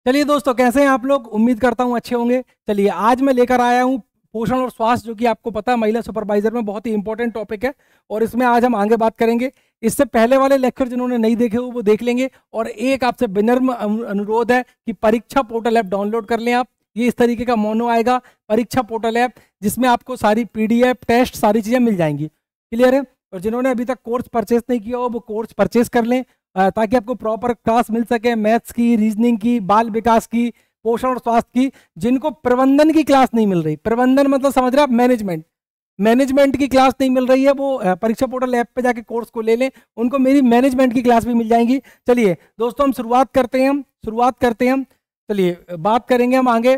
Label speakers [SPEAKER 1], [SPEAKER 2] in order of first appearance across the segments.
[SPEAKER 1] चलिए दोस्तों, कैसे हैं आप लोग? उम्मीद करता हूं अच्छे होंगे। चलिए, आज मैं लेकर आया हूं पोषण और स्वास्थ्य, जो कि आपको पता है महिला सुपरवाइजर में बहुत ही इंपॉर्टेंट टॉपिक है। और इसमें आज हम आगे बात करेंगे। इससे पहले वाले लेक्चर जिन्होंने नहीं देखे हो वो देख लेंगे। और एक आपसे विनम्र अनुरोध है कि परीक्षा पोर्टल ऐप डाउनलोड कर लें आप। ये इस तरीके का मोनो आएगा, परीक्षा पोर्टल ऐप, जिसमें आपको सारी PDF टेस्ट सारी चीज़ें मिल जाएंगी। क्लियर है? और जिन्होंने अभी तक कोर्स परचेज नहीं किया हो वो कोर्स परचेज कर लें, ताकि आपको प्रॉपर क्लास मिल सके, मैथ्स की, रीजनिंग की, बाल विकास की, पोषण और स्वास्थ्य की। जिनको प्रबंधन की क्लास नहीं मिल रही, प्रबंधन मतलब समझ रहे आप, मैनेजमेंट, मैनेजमेंट की क्लास नहीं मिल रही है, वो परीक्षा पोर्टल ऐप पे जाके कोर्स को ले लें, उनको मेरी मैनेजमेंट की क्लास भी मिल जाएंगी। चलिए दोस्तों, हम शुरुआत करते हैं। चलिए बात करेंगे हम आगे।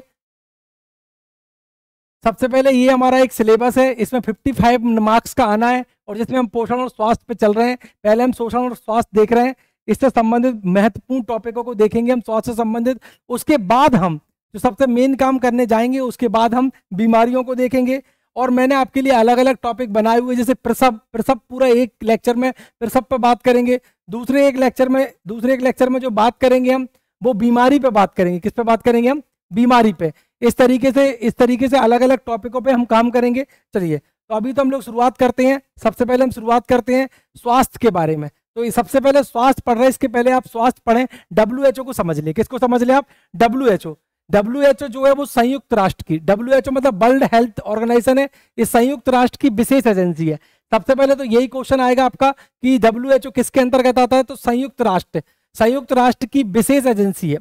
[SPEAKER 1] सबसे पहले ये हमारा एक सिलेबस है, इसमें 55 मार्क्स का आना है, और जिसमें हम पोषण और स्वास्थ्य पे चल रहे हैं। पहले हम पोषण और स्वास्थ्य देख रहे हैं, इससे संबंधित महत्वपूर्ण टॉपिकों को देखेंगे हम, स्वास्थ्य से संबंधित। उसके बाद हम जो सबसे मेन काम करने जाएंगे, उसके बाद हम बीमारियों को देखेंगे। और मैंने आपके लिए अलग अलग टॉपिक बनाए हुए, जैसे प्रसव पूरा एक लेक्चर में प्रसव पर बात करेंगे। दूसरे एक लेक्चर में जो बात करेंगे हम, वो बीमारी पे बात करेंगे। किस पे बात करेंगे हम? बीमारी पे। इस तरीके से अलग अलग टॉपिकों पे हम काम करेंगे। चलिए, तो अभी तो हम लोग शुरुआत करते हैं। सबसे पहले हम शुरुआत करते हैं स्वास्थ्य के बारे में। तो ये सबसे पहले स्वास्थ्य पढ़ रहे हैं, इसके पहले आप स्वास्थ्य पढ़ें, WHO को समझ लें। किसको समझ लें आप? WHO जो है वो संयुक्त राष्ट्र की, WHO मतलब वर्ल्ड हेल्थ ऑर्गेनाइजेशन है, ये संयुक्त राष्ट्र की विशेष एजेंसी है। सबसे पहले तो यही क्वेश्चन आएगा आपका कि WHO किसके अंतर्गत आता है? तो संयुक्त राष्ट्र की विशेष एजेंसी है।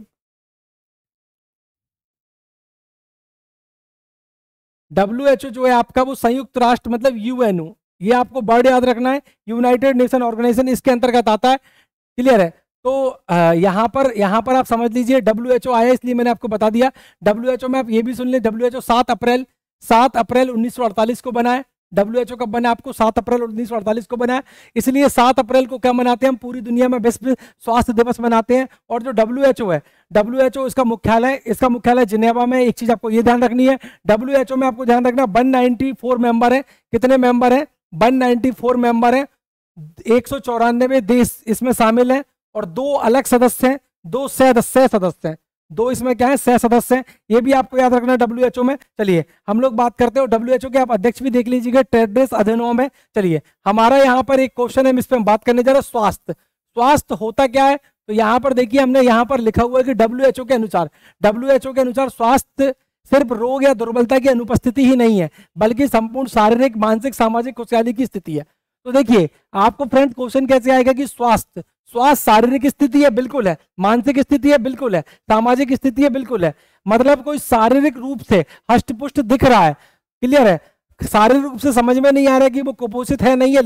[SPEAKER 1] WHO जो है आपका, वो संयुक्त राष्ट्र मतलब UNO, ये आपको वर्ड याद रखना है, यूनाइटेड नेशन ऑर्गेनाइजेशन, इसके अंतर्गत आता है। क्लियर है? तो यहाँ पर आप समझ लीजिए WHO आया, इसलिए मैंने आपको बता दिया। WHO में आप ये भी सुन लें, WHO 7 अप्रैल 1948 को बना है। WHO कब बना? आपको 7 अप्रैल 1948 को बना है। इसलिए 7 अप्रैल को क्या मनाते हैं हम? पूरी दुनिया में विश्व स्वास्थ्य दिवस मनाते हैं। और जो WHO है, WHO इसका मुख्यालय जिनेवा में। एक चीज आपको ये ध्यान रखनी है, WHO में आपको ध्यान रखना 194 मेंबर है। कितने मेंबर हैं? 194 मेंबर हैं। 194 देश इसमें शामिल हैं, और 2 अलग सदस्य हैं, 2 सह सदस्य हैं, 2 इसमें क्या है? सह सदस्य हैं। ये भी आपको याद रखना है WHO में। चलिए हम लोग बात करते हैं, WHO के आप अध्यक्ष भी देख लीजिएगा, टेड्रोस अधनोम है। चलिए, हमारा यहाँ पर एक क्वेश्चन है, इस पर हम बात करने जा रहे हैं। स्वास्थ्य होता क्या है? तो यहाँ पर देखिए, हमने यहाँ पर लिखा हुआ है कि WHO के अनुसार स्वास्थ्य सिर्फ रोग या दुर्बलता की अनुपस्थिति ही नहीं है, बल्कि संपूर्ण शारीरिक, मानसिक, सामाजिक खुशहाली की स्थिति है। तो देखिए, आपको फ्रेंड क्वेश्चन कैसे आएगा कि स्वास्थ्य शारीरिक स्थिति है? बिल्कुल है। मानसिक स्थिति है? बिल्कुल है। सामाजिक स्थिति है? बिल्कुल है। मतलब कोई शारीरिक रूप से हष्ट-पुष्ट दिख रहा है। क्लियर है? शारीरिक रूप से समझ में नहीं आ रहा है कि वो कुपोषित है, नहीं है,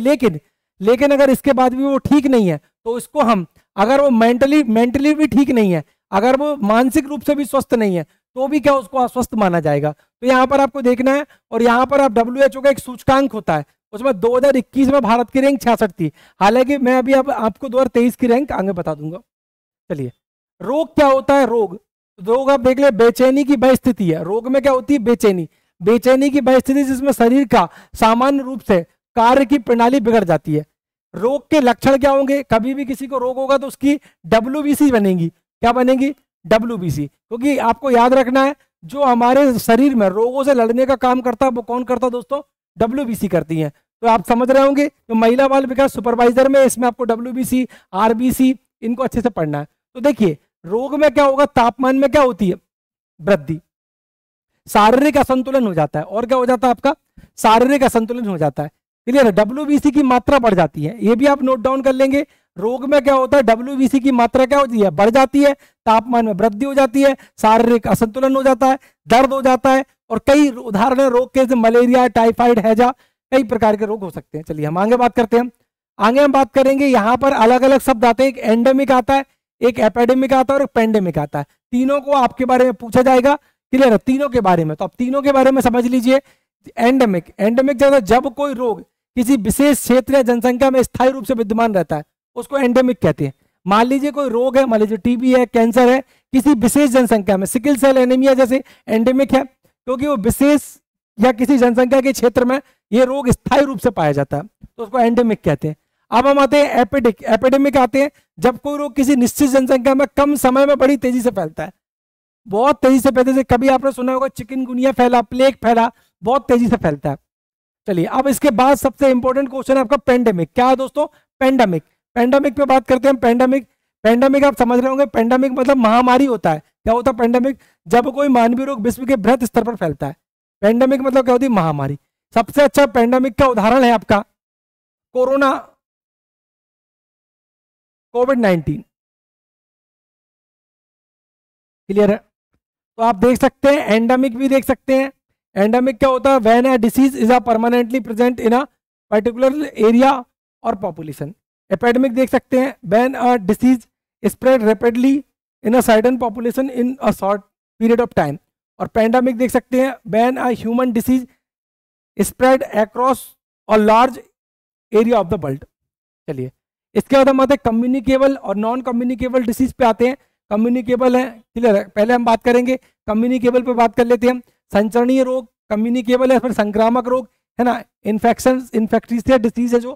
[SPEAKER 1] लेकिन अगर इसके बाद भी वो ठीक नहीं है, तो इसको हम, अगर वो मेंटली भी ठीक नहीं है, अगर वो मानसिक रूप से भी स्वस्थ नहीं है, तो भी क्या उसको अस्वस्थ माना जाएगा? तो यहाँ पर आपको देखना है। और यहाँ पर आप WHO का एक सूचकांक होता है, उसमें 2021 में भारत की रैंक 66 थी। हालांकि मैं अभी आपको 2023 की रैंक आगे बता दूंगा। चलिए, रोग क्या होता है? रोग आप देख ले, बेचैनी की वह स्थिति है। रोग में क्या होती है? बेचैनी की वह स्थिति, जिसमें शरीर का सामान्य रूप से कार्य की प्रणाली बिगड़ जाती है। रोग के लक्षण क्या होंगे? कभी भी किसी को रोग होगा तो उसकी WBC बनेगी। क्या बनेगी? WBC। क्योंकि आपको याद रखना है, जो हमारे शरीर में रोगों से लड़ने का काम करता है, वो कौन करता है दोस्तों? WBC करती है। तो आप समझ रहे होंगे, तो महिला बाल विकास सुपरवाइजर में इसमें आपको WBC, RBC, इनको अच्छे से पढ़ना है। तो देखिए, रोग में क्या होगा? तापमान में क्या होती है? वृद्धि। शारीरिक असंतुलन हो जाता है। और क्या हो जाता है आपका? शारीरिक असंतुलन हो जाता है। क्लियर है? WBC की मात्रा बढ़ जाती है, ये भी आप नोट डाउन कर लेंगे। रोग में क्या होता है? WBC की मात्रा क्या होती है? बढ़ जाती है। तापमान में वृद्धि हो जाती है। शारीरिक असंतुलन हो जाता है, दर्द हो जाता है, और कई उदाहरण है रोग के, जैसे मलेरिया, टाइफाइड, हैजा, कई प्रकार के रोग हो सकते हैं। चलिए हम आगे बात करते हैं। आगे हम बात करेंगे, यहाँ पर अलग अलग शब्द आते हैं। एक एंडेमिक आता है, एक एपिडेमिक आता है, और एक पेंडेमिक आता है। तीनों को आपके बारे में पूछा जाएगा। क्लियर है? तीनों के बारे में, तो आप तीनों के बारे में समझ लीजिए। एंडेमिक जब कोई रोग किसी विशेष क्षेत्र या जनसंख्या में स्थायी रूप से विद्यमान रहता है, उसको एंडेमिक कहते हैं। मान लीजिए कोई रोग है, मान लीजिए TB है, कैंसर है, किसी विशेष जनसंख्या में, सिकल सेल एनीमिया जैसे, एंडेमिक है, क्योंकि वो विशेष या किसी जनसंख्या के क्षेत्र में ये रोग स्थायी रूप से पाया जाता है, तो उसको एंडेमिक कहते हैं। अब हम आते हैं एपिडेमिक आते हैं, जब कोई रोग किसी निश्चित जनसंख्या में कम समय में बड़ी तेजी से फैलता है। बहुत तेजी से फैलते हैं। कभी आपने सुना होगा चिकनगुनिया फैला, प्लेग फैला, बहुत तेजी से फैलता है। चलिए अब इसके बाद सबसे इंपॉर्टेंट क्वेश्चन है आपका पेंडेमिक। क्या है दोस्तों? पेंडेमिक। पेंडेमिक पे बात करते हैं। पेंडेमिक, पेंडेमिक आप समझ रहे होंगे, पेंडेमिक मतलब महामारी होता है। क्या होता है पेंडेमिक? जब कोई मानवीय रोग विश्व के बृहत स्तर पर फैलता है। पेंडेमिक मतलब क्या होती है? महामारी। सबसे अच्छा पेंडेमिक का उदाहरण है आपका कोरोना, कोविड-19। क्लियर है? तो आप देख सकते हैं, एंडेमिक भी देख सकते हैं। एंडेमिक क्या होता है? When a disease is a permanently present in a particular area और पॉपुलेशन। एपिडेमिक देख सकते हैं, when a disease spread rapidly in a certain population in a short period of time. और पैंडेमिक देख सकते हैं, when a human disease spread across a large area of the world. चलिए इसके बाद हम आते हैं कम्युनिकेबल और नॉन कम्युनिकेबल डिसीज पे आते हैं। कम्युनिकेबल है, क्लियर है? पहले हम बात करेंगे कम्युनिकेबल पे, बात कर लेते हैं हम। संचरणीय रोग कम्युनिकेबल है, फिर संक्रामक रोग है ना, इन्फेक्शन इन्फेक्टियस डिसीज है जो।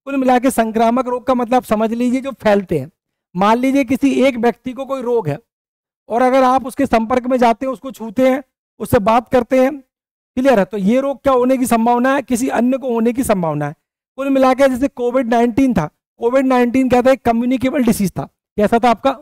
[SPEAKER 1] कुल मिला के संक्रामक रोग का मतलब समझ लीजिए जो फैलते हैं। मान लीजिए किसी एक व्यक्ति को कोई रोग है और अगर आप उसके संपर्क में जाते हैं, उसको छूते हैं, उससे बात करते हैं, क्लियर है, तो ये रोग क्या होने की संभावना है? किसी अन्य को होने की संभावना है। कुल मिलाकर जैसे कोविड-19 था, कोविड-19 क्या था? एक कम्युनिकेबल डिसीज था। कैसा था आपका?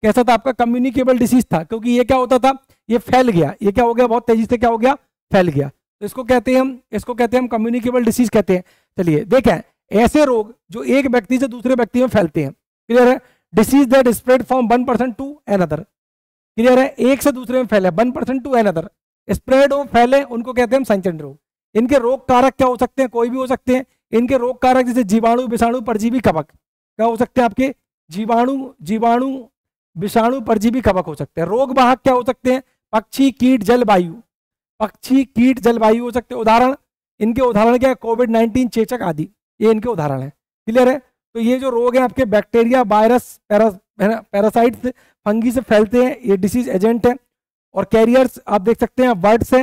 [SPEAKER 1] कैसा था आपका? कम्युनिकेबल डिसीज था, क्योंकि ये क्या होता था? ये फैल गया। ये क्या हो गया? बहुत तेजी से क्या हो गया? फैल गया। तो इसको कहते हैं हम, इसको कहते हैं हम कम्युनिकेबल डिसीज कहते हैं। चलिए देखें, ऐसे रोग जो एक व्यक्ति से दूसरे व्यक्ति में फैलते हैं, क्लियर है? Disease that spread from one person to another, clear है? एक से दूसरे में फैले, one person to another, spread हो, फैले, उनको कहते हैं हम संचरण रोग। इनके रोग कारक क्या हो सकते हैं? कोई भी हो सकते हैं। इनके रोग कारक जैसे जीवाणु, विषाणु, परजीवी, कवक, क्या हो सकते हैं आपके? जीवाणु, विषाणु, परजीवी, कवक हो सकते हैं। रोग वाहक क्या हो सकते हैं? पक्षी, कीट, जलवायु, पक्षी, कीट, जलवायु हो सकते हैं। उदाहरण, इनके उदाहरण क्या है? कोविड-19, चेचक आदि, ये इनके उदाहरण है। क्लियर है? तो ये जो रोग है आपके बैक्टीरिया, वायरस, पैरासाइट्स, फंगी से फैलते हैं, ये डिसीज एजेंट है। और कैरियर्स आप देख सकते हैं, बर्ड्स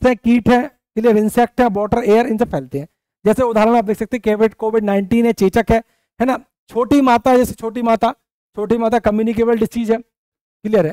[SPEAKER 1] हैं, कीट है, क्लियर, इंसेक्ट है, वाटर, एयर, इनसे फैलते हैं। जैसे उदाहरण आप देख सकते हैं कोविड-19 है, चेचक है ना। छोटी माता, जैसे छोटी माता कम्युनिकेबल डिसीज है, क्लियर है।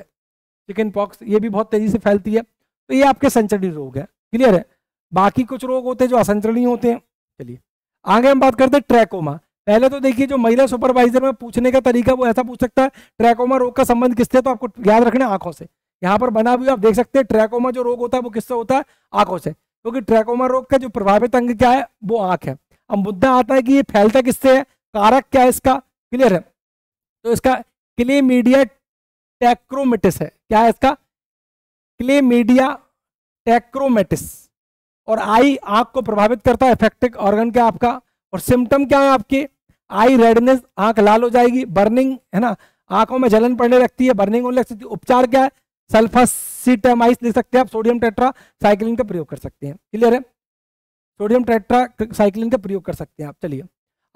[SPEAKER 1] चिकन पॉक्स, ये भी बहुत तेजी से फैलती है। तो ये आपके संचरणीय रोग है, क्लियर है। बाकी कुछ रोग होते हैं जो असंचरणीय होते हैं। चलिए आगे हम बात करते हैं ट्रैकोमा। पहले तो देखिए, जो महिला सुपरवाइजर में पूछने का तरीका वो ऐसा पूछ सकता है, ट्रैकोमा रोग का संबंध किससे? तो आपको याद रखना है आंखों से। यहाँ पर बना भी आप देख सकते हैं, ट्रैकोमा जो रोग होता है वो किससे होता है? आंखों से, क्योंकि ट्रैकोमा रोग का जो प्रभावित अंग क्या है? वो आंख है। अब मुद्दा आता है कि ये फैलता किससे है, कारक क्या है इसका, क्लियर है? तो इसका क्लेमीडिया टैक्रोमेटिस है। क्या है इसका? क्लेमीडिया टैक्रोमेटिस। और आई, आंख को प्रभावित करता है, इफेक्टिव ऑर्गन क्या आपका? और सिम्टम क्या है आपके? आई रेडनेस, आंख लाल हो जाएगी, बर्निंग है ना, आंखों में जलन पड़ने लगती है, बर्निंग होने लगती है। उपचार क्या है? सल्फासिटामाइड ले सकते हैं आप, सोडियम टेट्रा साइक्लिन का प्रयोग कर सकते हैं। क्लियर है? सोडियम टेट्रा साइक्लिन का प्रयोग कर सकते हैं आप। चलिए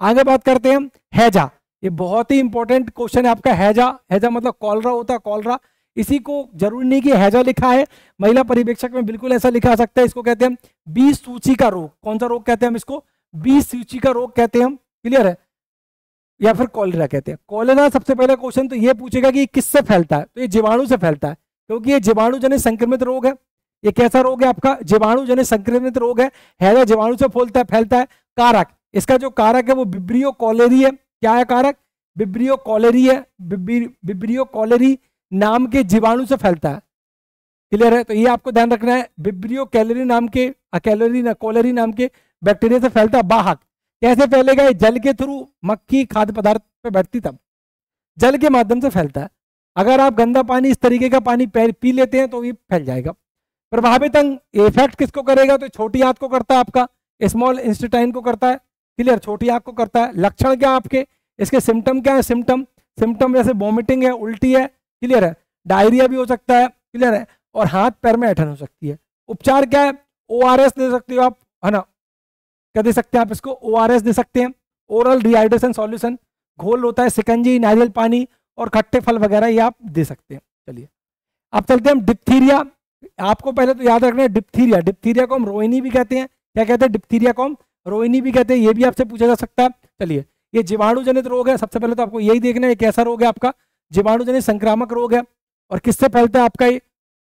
[SPEAKER 1] आगे बात करते हैं हम हैजा। ये बहुत ही इंपॉर्टेंट क्वेश्चन है आपका, हैजा। हैजा मतलब कॉलरा होता है, कॉलरा। इसी को जरूरी नहीं कि हैजा लिखा है, महिला पर्यवेक्षक में बिल्कुल ऐसा लिखा सकता है। इसको कहते हैं बी सूची का रोग। कौन सा रोग कहते हैं हम इसको? बी सूची का रोग कहते हैं हम, क्लियर है? या फिर कॉलेरा कहते हैं। कॉलेरा सबसे पहले क्वेश्चन तो ये पूछेगा कि किससे फैलता है? तो ये जीवाणु से फैलता है, क्योंकि ये जीवाणु जनित संक्रमित रोग है। ये कैसा रोग है आपका? जीवाणु जनित संक्रमित रोग है। हैजा जीवाणु से फैलता है। कारक, इसका जो कारक है वो विब्रियो कॉलेरी है। क्या है कारक? विब्रियो कॉलेरी है। विब्रियो कॉलेरी नाम के जीवाणु से फैलता है, क्लियर है? तो ये आपको ध्यान रखना है, विब्रियो कैलोरी नाम के, कॉलेरी नाम के बैक्टीरिया से फैलता है। वाहक कैसे फैलेगा? जल के थ्रू, मक्खी खाद्य पदार्थ पे बैठती तब जल के माध्यम से फैलता है। अगर आप गंदा पानी, इस तरीके का पानी पी लेते हैं तो ये फैल जाएगा। प्रभावित अंग, इफेक्ट किसको करेगा? तो छोटी आंत को करता है आपका, स्मॉल इंटेस्टाइन को करता है, क्लियर, छोटी आंत को करता है। लक्षण क्या आपके? इसके सिम्टम क्या है? सिम्टम जैसे वॉमिटिंग है, उल्टी है, क्लियर है, डायरिया भी हो सकता है, क्लियर है, और हाथ पैर में ऐंठन हो सकती है। उपचार क्या है? ORS दे सकते हो आप, है ना। क्या दे सकते हैं आप इसको? ORS दे सकते हैं, ओरल रिहाइड्रेशन सॉल्यूशन, घोल होता है, शिकंजी, नारियल पानी और खट्टे फल वगैरह, ये आप दे सकते हैं। चलिए अब चलते हैं हम डिप्थीरिया। आपको पहले तो याद रखना है डिप्थीरिया को हम रोहिणी भी कहते हैं। क्या कहते हैं? डिप्थीरिया को हम रोहिणी भी कहते हैं। ये भी आपसे पूछा जा सकता है। चलिए, ये जीवाणु जनित रोग है। सबसे पहले तो आपको यही देखना है कैसा रोग है आपका, जीवाणु जनित संक्रामक रोग है। और किससे फैलता है आपका ये?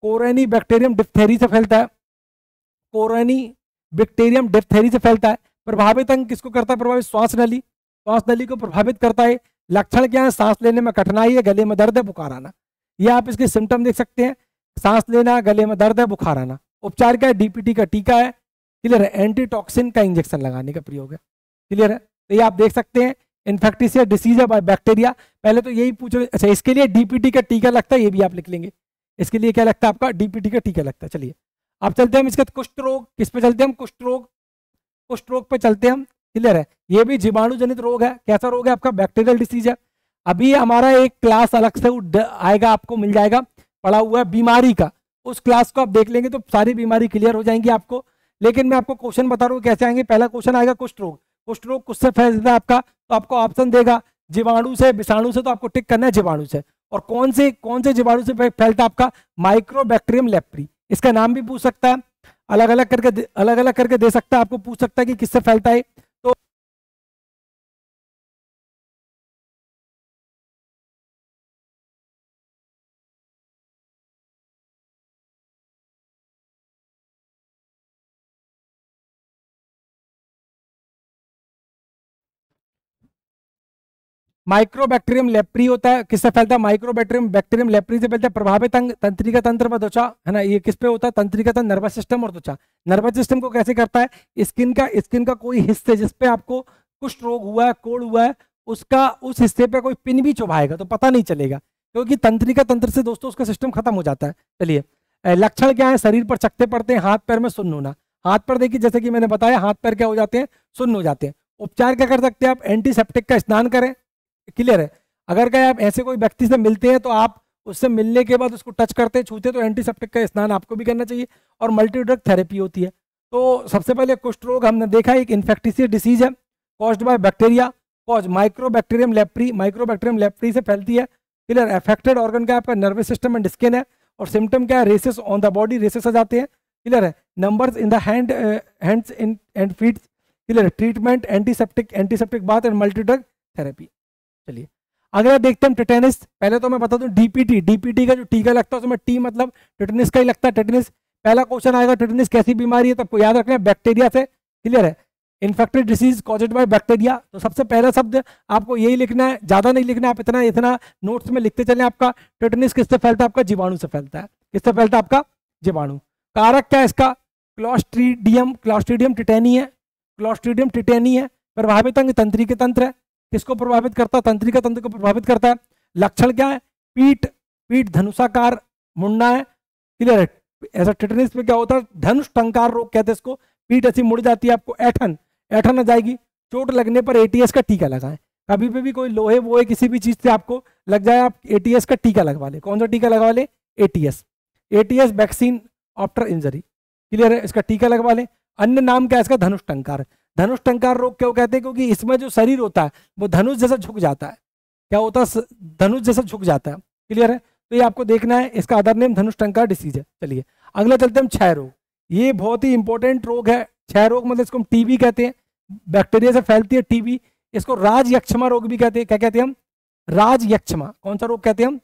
[SPEAKER 1] कोरोनी बैक्टीरियम डिप्थेरी से फैलता है, कोरोनी बैक्टीरियम डिप्थेरी से फैलता है। प्रभावित अंग किसको करता है प्रभावित? श्वास नली, श्वास नली को प्रभावित करता है। लक्षण क्या है? सांस लेने में कठिनाई है, गले में दर्द है, बुखार आना। ये आप इसके सिम्टम देख सकते हैं, सांस लेना, गले में दर्द है, बुखार आना। उपचार क्या है? डीपीटी का टीका है, क्लियर है, एंटीटॉक्सिन का इंजेक्शन लगाने का प्रयोग है, क्लियर है। तो ये आप देख सकते हैं इन्फेक्टिशियस डिसीज है बाय बैक्टीरिया। पहले तो यही पूछ रहे, अच्छा इसके लिए डीपीटी का टीका लगता है, ये भी आप लिख लेंगे। इसके लिए क्या लगता है आपका? डीपीटी का टीका लगता है। चलिए अब चलते हैं हम इसके कुष्ठ रोग, किस पे चलते हैं हम? कुष्ठ रोग, कुष्ठ रोग पे चलते हैं हम, क्लियर है। ये भी जीवाणु जनित रोग है। कैसा रोग है आपका? बैक्टीरियल डिसीज है। अभी हमारा एक क्लास अलग से आएगा, आपको मिल जाएगा, पड़ा हुआ है बीमारी का, उस क्लास को आप देख लेंगे तो सारी बीमारी क्लियर हो जाएंगी आपको। लेकिन मैं आपको क्वेश्चन बता रहा हूँ कैसे आएंगे। पहला क्वेश्चन आएगा कुष्ठ रोग। कुष्ठ रोग किससे फैलता है आपका? तो आपको ऑप्शन देगा जीवाणु से, विषाणु से, तो आपको टिक करना है जीवाणु से। और कौन से जीवाणु से फैलता है आपका? Mycobacterium leprae. इसका नाम भी पूछ सकता है, अलग अलग करके दे सकता है, आपको पूछ सकता है कि किससे फैलता है। तो माइक्रोबैक्टीरियम लेप्री होता है, किससे फैलता है? बैक्टीरियम लेप्री से फैलता है। प्रभावित अंग तंत्रिका तंत्र व त्वचा, है ना, ये किस पे होता है? तंत्रिका तंत्र, नर्वस सिस्टम और त्वचा। नर्वस सिस्टम को कैसे करता है? स्किन का कोई हिस्से जिसपे आपको कुष्ठ रोग हुआ है, कोढ़ हुआ है, उसका उस हिस्से पे कोई पिन भी चुभाएगा तो पता नहीं चलेगा, क्योंकि तंत्रिका तंत्र से दोस्तों उसका सिस्टम खत्म हो जाता है। चलिए लक्षण क्या है? शरीर पर चकत्ते पड़ते हैं, हाथ पैर में सुन्न होना। हाथ पर देखिए, जैसे कि मैंने बताया, हाथ पैर क्या हो जाते हैं? सुन्न हो जाते हैं। उपचार क्या कर सकते हैं आप? एंटीसेप्टिक का स्नान करें, क्लियर है। अगर क्या आप ऐसे कोई व्यक्ति से मिलते हैं तो आप उससे मिलने के बाद उसको टच करते छूते तो एंटीसेप्टिक का स्नान आपको भी करना चाहिए। और मल्टी ड्रग थेरेपी होती है। तो सबसे पहले कुष्ठ रोग हमने देखा एक इन्फेक्टिशियस डिसीज है caused by bacteria, cause mycobacterium leprae से फैलती है, क्लियर। अफेक्टेड ऑर्गन क्या है आपका? नर्वस सिस्टम एंड स्किन है। और सिम्टम क्या है? Rashes on the body, rashes आ जाते हैं, क्लियर है। Numbers in the hands and feet, clear. Treatment antiseptic bath and multi drug therapy. चलिए अगला देखते हैं टेटेनस। पहले तो मैं बता दूं डीपीटी का जो टीका लगता है उसमें टी मतलब टेटेनस का ही लगता है। टेटेनस पहला क्वेश्चन आएगा, टेटेनस कैसी बीमारी है? तो आपको याद रखना है बैक्टीरिया से, क्लियर है। Infected disease caused by bacteria. तो सबसे पहला शब्द आपको यही लिखना है, ज्यादा नहीं लिखना, आप इतना नोट्स में लिखते चले। आपका टेटेनस किससे फैलता है? आपका जीवाणु से फैलता है। किससे फैलता है? आपका जीवाणु। कारक क्या है इसका? क्लॉस्ट्रीडियम टिटेनी है। प्रभावित अंग तंत्रिका तंत्र है। किसको प्रभावित करता है? तंत्रिका तंत्र को प्रभावित करता है। लक्षण क्या है? पीठ धनुषाकार मुड़ना है, क्लियर है। ऐसा टेटनिस में क्या होता है? धनुष टंकार रोग कहते हैं इसको। पीठ ऐसी मुड़ जाती है, आपको ऐठन आ जाएगी। चोट लगने पर एटीएस का टीका लगाएं। कभी भी कोई लोहे वो किसी भी चीज से आपको लग जाए, आप एटीएस का टीका लगवा ले। कौन सा टीका लगवा ले? ATS vaccine after injury, clear है। इसका टीका लगवा ले। अन्य नाम क्या है इसका? धनुष टंकार। धनुष टंकार रोग क्यों कहते हैं? क्योंकि इसमें जो शरीर होता है वो धनुष जैसा झुक जाता है। क्या होता है? धनुष जैसा झुक जाता है, क्लियर है। तो ये आपको देखना है। इसका अदर नेम धनुष टंकार डिसीज है। चलिए अगला चलते हैं हम क्षय रोग। ये बहुत ही इंपॉर्टेंट रोग है। क्षय रोग मतलब इसको हम टीबी कहते हैं, बैक्टीरिया से फैलती है टीबी। इसको राजयक्षमा रोग भी कहते हैं। क्या कहते हैं हम? राजयक्षमा। कौन सा रोग कहते हैं हम?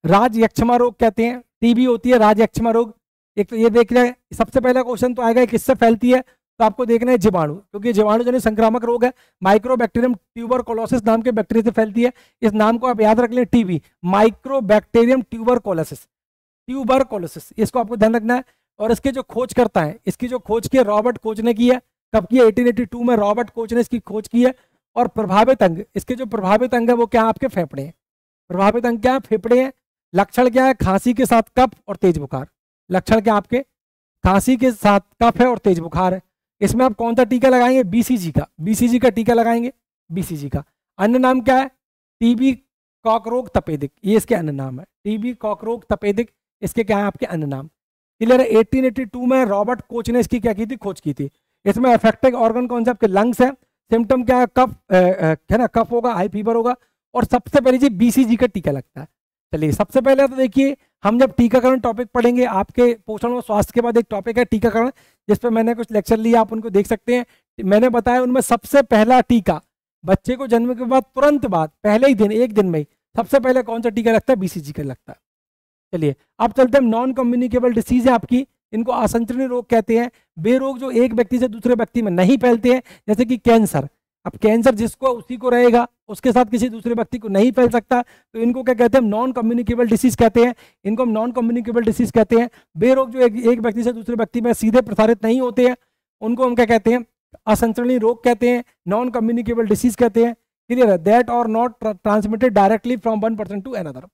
[SPEAKER 1] राजयक्षमा रोग कहते हैं। टीबी होती है, राजयक्षमा रोग। एक तो ये देख रहे हैं, सबसे पहला क्वेश्चन तो आएगा किससे फैलती है? तो आपको देखना है जीवाणु, क्योंकि जीवाणु जनित संक्रामक रोग है। माइक्रोबैक्टीरियम ट्यूबरकुलोसिस नाम के बैक्टीरिया से फैलती है। इस नाम को आप याद रख लें, टीबी, माइक्रोबैक्टीरियम ट्यूबरकुलोसिस। इसको आपको ध्यान रखना है। और इसके जो खोज करता है, इसकी जो खोज की है रॉबर्ट कोच ने की है। कब की है? 1882 में रॉबर्ट कोच ने इसकी खोज की है। और प्रभावित अंग, इसके जो प्रभावित अंग है वो क्या है? आपके फेफड़े हैं। प्रभावित अंग क्या है? फेफड़े हैं। लक्षण क्या है? खांसी के साथ कफ और तेज बुखार। लक्षण क्या आपके? खांसी के साथ कफ है और तेज बुखार है। इसमें आप कौन सा टीका लगाएंगे? बीसीजी का टीका लगाएंगे, बीसीजी का। अन्य नाम क्या है? टीबी कॉकरोग तपेदिक, ये इसके अन्य नाम है। टीबी कॉकरोग तपेदिक इसके क्या है? आपके अन्य नाम, क्लियर है। 1882 में रॉबर्ट कोच ने इसकी क्या की थी? खोज की थी। इसमें अफेक्टेड ऑर्गन कौन सा? आपके लंग्स है। सिम्टम क्या है? कफ है ना, कफ होगा, हाई फीवर होगा। और सबसे पहले जी बीसीजी का टीका लगता है। चलिए सबसे पहले तो देखिए, हम जब टीकाकरण टॉपिक पढ़ेंगे, आपके पोषण और स्वास्थ्य के बाद एक टॉपिक है टीकाकरण, जिस पे मैंने कुछ लेक्चर लिया, आप उनको देख सकते हैं। मैंने बताया उनमें सबसे पहला टीका बच्चे को जन्म के बाद तुरंत बाद पहले ही दिन, एक दिन में ही सबसे पहले कौन सा टीका लगता है? बीसीजी का लगता है। चलिए अब चलते हैं, नॉन कम्युनिकेबल डिसीज है आपकी, इनको असंचरणीय रोग कहते हैं। वे रोग जो एक व्यक्ति से दूसरे व्यक्ति में नहीं फैलते हैं, जैसे कि कैंसर। अब कैंसर जिसको उसी को रहेगा, उसके साथ किसी दूसरे व्यक्ति को नहीं फैल सकता, तो इनको क्या कहते हैं? नॉन कम्युनिकेबल डिसीज कहते हैं। इनको हम नॉन कम्युनिकेबल डिसीज कहते हैं। वे रोग जो एक व्यक्ति से दूसरे व्यक्ति में सीधे प्रसारित नहीं होते हैं, उनको हम क्या कहते हैं? असंचरणीय रोग कहते हैं, नॉन कम्युनिकेबल डिसीज कहते हैं। क्लियर है? दैट और not transmitted directly from one person to another,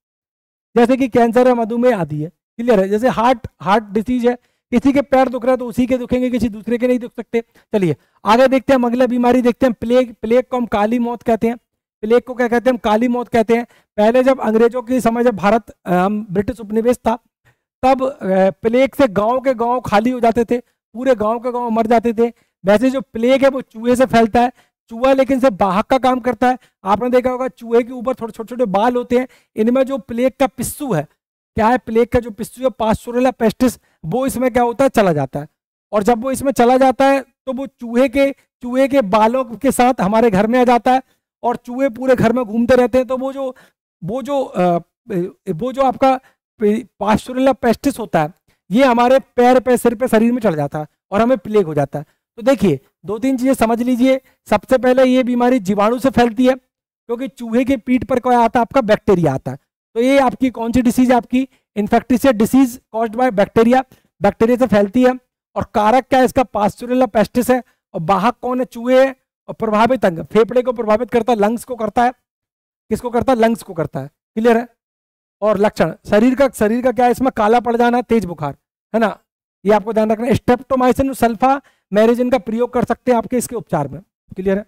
[SPEAKER 1] जैसे कि कैंसर है, मधुमेह आदि है। क्लियर है? जैसे हार्ट डिसीज है, किसी के पैर दुख रहा है तो उसी के दुखेंगे, किसी दूसरे के नहीं दुख सकते। चलिए आगे देखते हैं, हम अगला बीमारी देखते हैं, प्लेग। प्लेग को हम काली मौत कहते हैं। प्लेग को क्या कहते हैं? हम काली मौत कहते हैं। पहले जब अंग्रेजों के समय, जब भारत ब्रिटिश उपनिवेश था, तब प्लेग से गांव के गांव खाली हो जाते थे, पूरे गांव के गांव मर जाते थे। वैसे जो प्लेग है वो चूहे से फैलता है। चूहा लेकिन सिर्फ वाहक का काम करता है। आपने देखा होगा चूहे के ऊपर थोड़े छोटे छोटे बाल होते हैं, इनमें जो प्लेग का पिस्सू है, क्या है? प्लेग का जो पिस्सू है, पास्चुरेला पेस्टिस, वो इसमें क्या होता है? चला जाता है। और जब वो इसमें चला जाता है तो वो चूहे के बालों के साथ हमारे घर में आ जाता है, और चूहे पूरे घर में घूमते रहते हैं। तो वो जो आपका पास्चुरेला पेस्टिस होता है, ये हमारे पैर पे, सिर पे, शरीर में चढ़ जाता है और हमें प्लेग हो जाता है। तो देखिए दो तीन चीजें समझ लीजिए। सबसे पहले ये बीमारी जीवाणु से फैलती है, क्योंकि चूहे के पीठ पर क्या आता है? आपका बैक्टीरिया आता है। तो ये आपकी कौन सी डिसीज है? आपकी infectious disease caused by bacteria, bacteria से फैलती है। और कारक क्या है इसका? पास्चुरेला पेस्टिस है। और वाहक कौन है? चूहे है। और प्रभावित अंग, फेफड़े को प्रभावित करता है, लंग्स को करता है। किसको करता है? लंग्स को करता है। क्लियर है? और लक्षण शरीर का क्या है? इसमें काला पड़ जाना, तेज बुखार, है ना? ये आपको ध्यान रखना है। स्ट्रेप्टोमाइसिन सल्फा मैरिजिन का प्रयोग कर सकते हैं आपके इसके उपचार में। क्लियर है?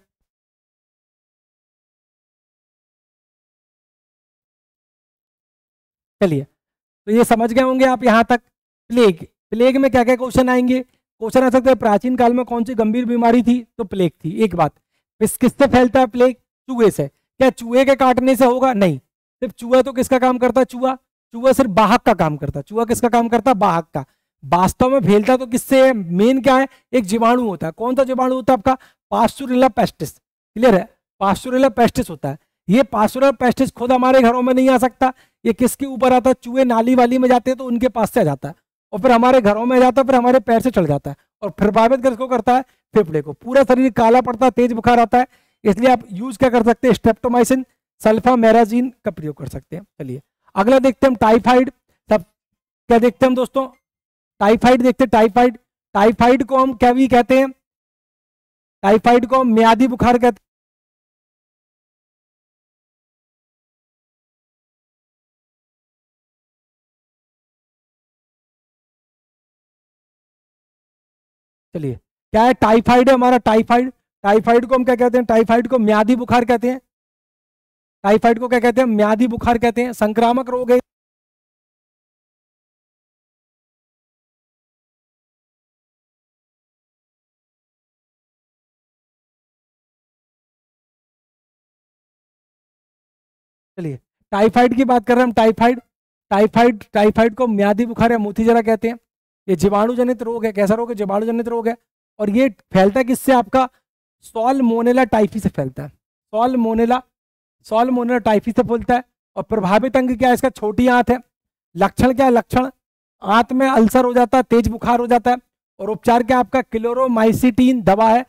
[SPEAKER 1] चलिए तो ये समझ गए होंगे आप यहाँ तक। प्लेग, प्लेग में क्या क्या क्वेश्चन आएंगे? क्वेश्चन आ सकते हैं, प्राचीन काल में कौन सी गंभीर बीमारी थी? तो प्लेग थी। एक बात, किससे फैलता है प्लेग? चूहे से। क्या चूहे के काटने से होगा? नहीं। सिर्फ चूहा तो किसका काम करता है? चूहा सिर्फ वाहक का काम करता है। चूहा किसका काम करता है? वाहक का। वास्तव में फैलता तो किससे है? मेन क्या है? एक जीवाणु होता है। कौन सा जीवाणु होता है? आपका पास्चुरेला पेस्टिस। क्लियर है? पास्चुरेला पेस्टिस होता है। ये पास्चुरेला पेस्टिस खुद हमारे घरों में नहीं आ सकता, ये किसके ऊपर आता है? चूहे नाली वाली में जाते हैं तो उनके पास से आ जाता है, और फिर हमारे घरों में आ जाता है, फिर हमारे पैर से चढ़ जाता है, और फिर प्रभावित किसको करता है? फेफड़े को। पूरा शरीर काला पड़ता है, तेज बुखार आता है। इसलिए आप यूज क्या कर सकते हैं? स्ट्रेप्टोमाइसिन सल्फामेराजिन का प्रयोग कर सकते हैं। चलिए अगला देखते हैं हम, टाइफाइड। सब क्या देखते हैं हम दोस्तों? टाइफाइड देखते हैं। टाइफाइड को हम क्या भी कहते हैं? टाइफाइड को हम म्यादी बुखार कहते हैं। चलिए क्या है? टाइफाइड है हमारा। टाइफाइड को हम क्या कहते हैं? टाइफाइड को म्यादी बुखार कहते हैं। टाइफाइड को क्या कहते हैं? म्यादी बुखार कहते हैं। संक्रामक रोग है। चलिए टाइफाइड की बात कर रहे हैं हम। टाइफाइड को म्यादी बुखार या मोती जरा कहते हैं। ये जीवाणु जनित रोग है। कैसा रोग है? जीवाणु जनित रोग है। और ये फैलता है किससे? आपका सॉल्मोनेला टाइफी से फैलता है। सॉल्मोनेला टाइफी से फैलता है। और प्रभावित अंग क्या है इसका? छोटी आंत है। लक्षण क्या है? लक्षण आंत में अल्सर हो जाता है, तेज बुखार हो जाता है। और उपचार क्या आपका? क्लोरोमाइसिटीन दवा है।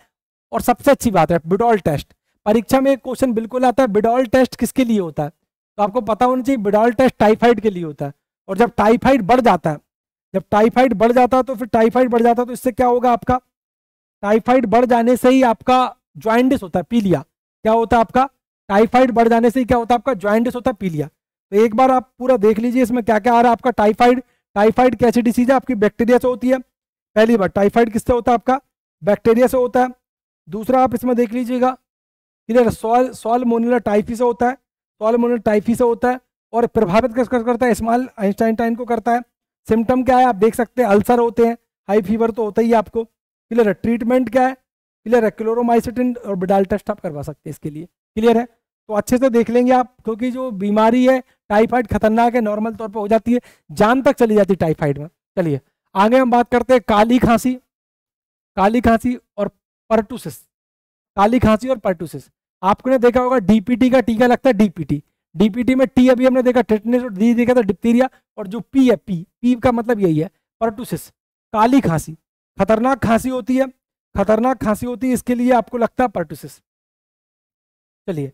[SPEAKER 1] और सबसे अच्छी बात है बिडॉल टेस्ट। परीक्षा में एक क्वेश्चन बिल्कुल आता है, बिडॉल टेस्ट किसके लिए होता है? तो आपको पता होना चाहिए, बिडॉल टेस्ट टाइफाइड के लिए होता है। और जब टाइफाइड बढ़ जाता है, तो फिर टाइफाइड बढ़ जाता है तो इससे क्या होगा? आपका टाइफाइड बढ़ जाने से ही आपका ज्वाइंटिस होता है, पीलिया। क्या होता है आपका? टाइफाइड बढ़ जाने से ही क्या होता है? आपका ज्वाइंटिस होता है, पीलिया। तो एक बार आप पूरा देख लीजिए इसमें क्या क्या आ रहा है आपका। टाइफाइड कैसी डिसीज है? आपकी बैक्टीरिया से होती है। पहली बार टाइफाइड किससे होता है? आपका बैक्टीरिया से होता है। दूसरा आप इसमें देख लीजिएगा, क्लियर, सॉल्मोनेला टाइफी से होता है। सॉल्मोनेला टाइफी से होता है। और प्रभावित किस करता है? स्मॉल आइंस्टाइन को करता है। सिम्टम क्या है? आप देख सकते हैं, अल्सर होते हैं, हाई फीवर तो होता ही है आपको। क्लियर है? ट्रीटमेंट क्या है? क्लियर है? क्लोरोमाइसिटिन और बिडाल टेस्ट आप करवा सकते हैं इसके लिए। क्लियर है? तो अच्छे से देख लेंगे आप, क्योंकि जो बीमारी है टाइफाइड खतरनाक है, नॉर्मल तौर पर हो जाती है, जान तक चली जाती है टाइफाइड में। चलिए आगे हम बात करते हैं काली खांसी और परटूसिस। काली खांसी और परटूसिस। आपने देखा होगा डीपीटी का टीका लगता है, डीपीटी। डीपीटी में टी अभी हमने देखा टेटनस, और डी देखा था डिप्थीरिया, और जो पी है, पी पी का मतलब यही है परटूसिस, काली खांसी, खतरनाक खांसी होती है, खतरनाक खांसी होती है, इसके लिए आपको लगता है परटूसिस। चलिए,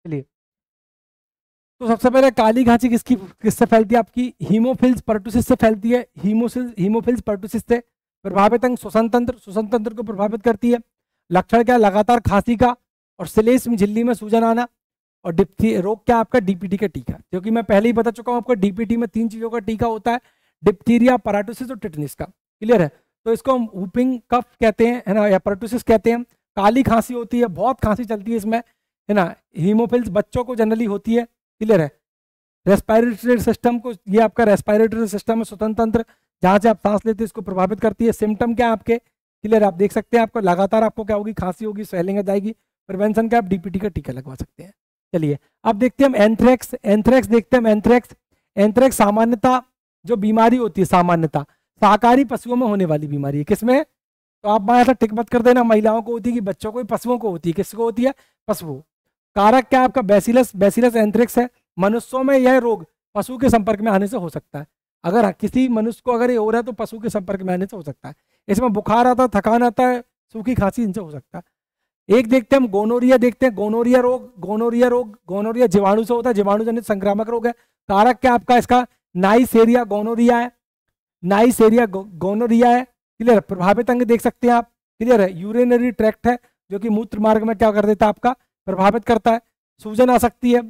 [SPEAKER 1] चलिए, तो सबसे पहले काली खांसी किससे फैलती है? आपकी हीमोफिल्स पर्टुसिस से फैलती है। हीमोफिल्स पर्टुसिस से प्रभावित अंग श्वसन तंत्र को प्रभावित करती है। लक्षण क्या? लगातार खांसी का, और श्लेष्म में झिल्ली में सूजन आना, और रोग क्या आपका? डीपीटी का टीका, क्योंकि मैं पहले ही बता चुका हूं आपको डीपीटी में 3 चीजों का टीका होता है, डिप्थीरिया, पराटोसिस और टिटनिस का। क्लियर है? तो इसको हम वूपिंग कफ कहते हैं, है ना, या पर्टुसिस कहते हैं। काली खांसी होती है, बहुत खांसी चलती है इसमें, है ना। हीमोफिल्स बच्चों को जनरली होती है। क्लियर है? रेस्पिरेटरी सिस्टम को, ये आपका रेस्पिरेटरी सिस्टम है, स्वतंत्र तंत्र, जहां से आप सांस लेते हैं, इसको प्रभावित करती है। सिम्टम क्या है आपके? क्लियर, आप देख सकते हैं, आपको लगातार आपको क्या होगी? खांसी होगी, स्वेलिंग आ जाएगी। प्रिवेंशन क्या? आप डीपीटी का टीका लगवा सकते हैं। चलिए, अब देखते हैं हम एंथ्रेक्स। एंथ्रेक्स देखते हैं हम, एंथ्रेक्स। एंथ्रेक्स सामान्यता जो बीमारी होती है, सामान्यता शाकाहारी पशुओं में होने वाली बीमारी है। किसमें? तो आप वहां ऐसा टिक मत कर देना, महिलाओं को होती है कि बच्चों को, पशुओं को होती है। किसको होती है? पशुओं। कारक क्या आपका? बैसिलस, बैसिलस एंथ्रेक्स है। मनुष्यों में यह रोग पशु के संपर्क में आने से हो सकता है। अगर किसी मनुष्य को अगर ये हो रहा है तो पशु के संपर्क में आने से हो सकता है। इसमें बुखार आता है, थकान आता है, सूखी खांसी, इनसे हो सकता है। एक देखते हैं हम गोनोरिया, देखते हैं गोनोरिया रोग। गोनोरिया रोग, गोनोरिया जीवाणु से होता है, जीवाणु जनित संक्रामक रोग है। कारक क्या आपका इसका? नाइसेरिया गोनोरिया है, नाइसेरिया गोनोरिया है। क्लियर? प्रभावित अंग देख सकते हैं आप। क्लियर है? यूरिनरी ट्रैक्ट है, जो कि मूत्र मार्ग में क्या कर देता है? आपका प्रभावित करता है। सूजन आ सकती है।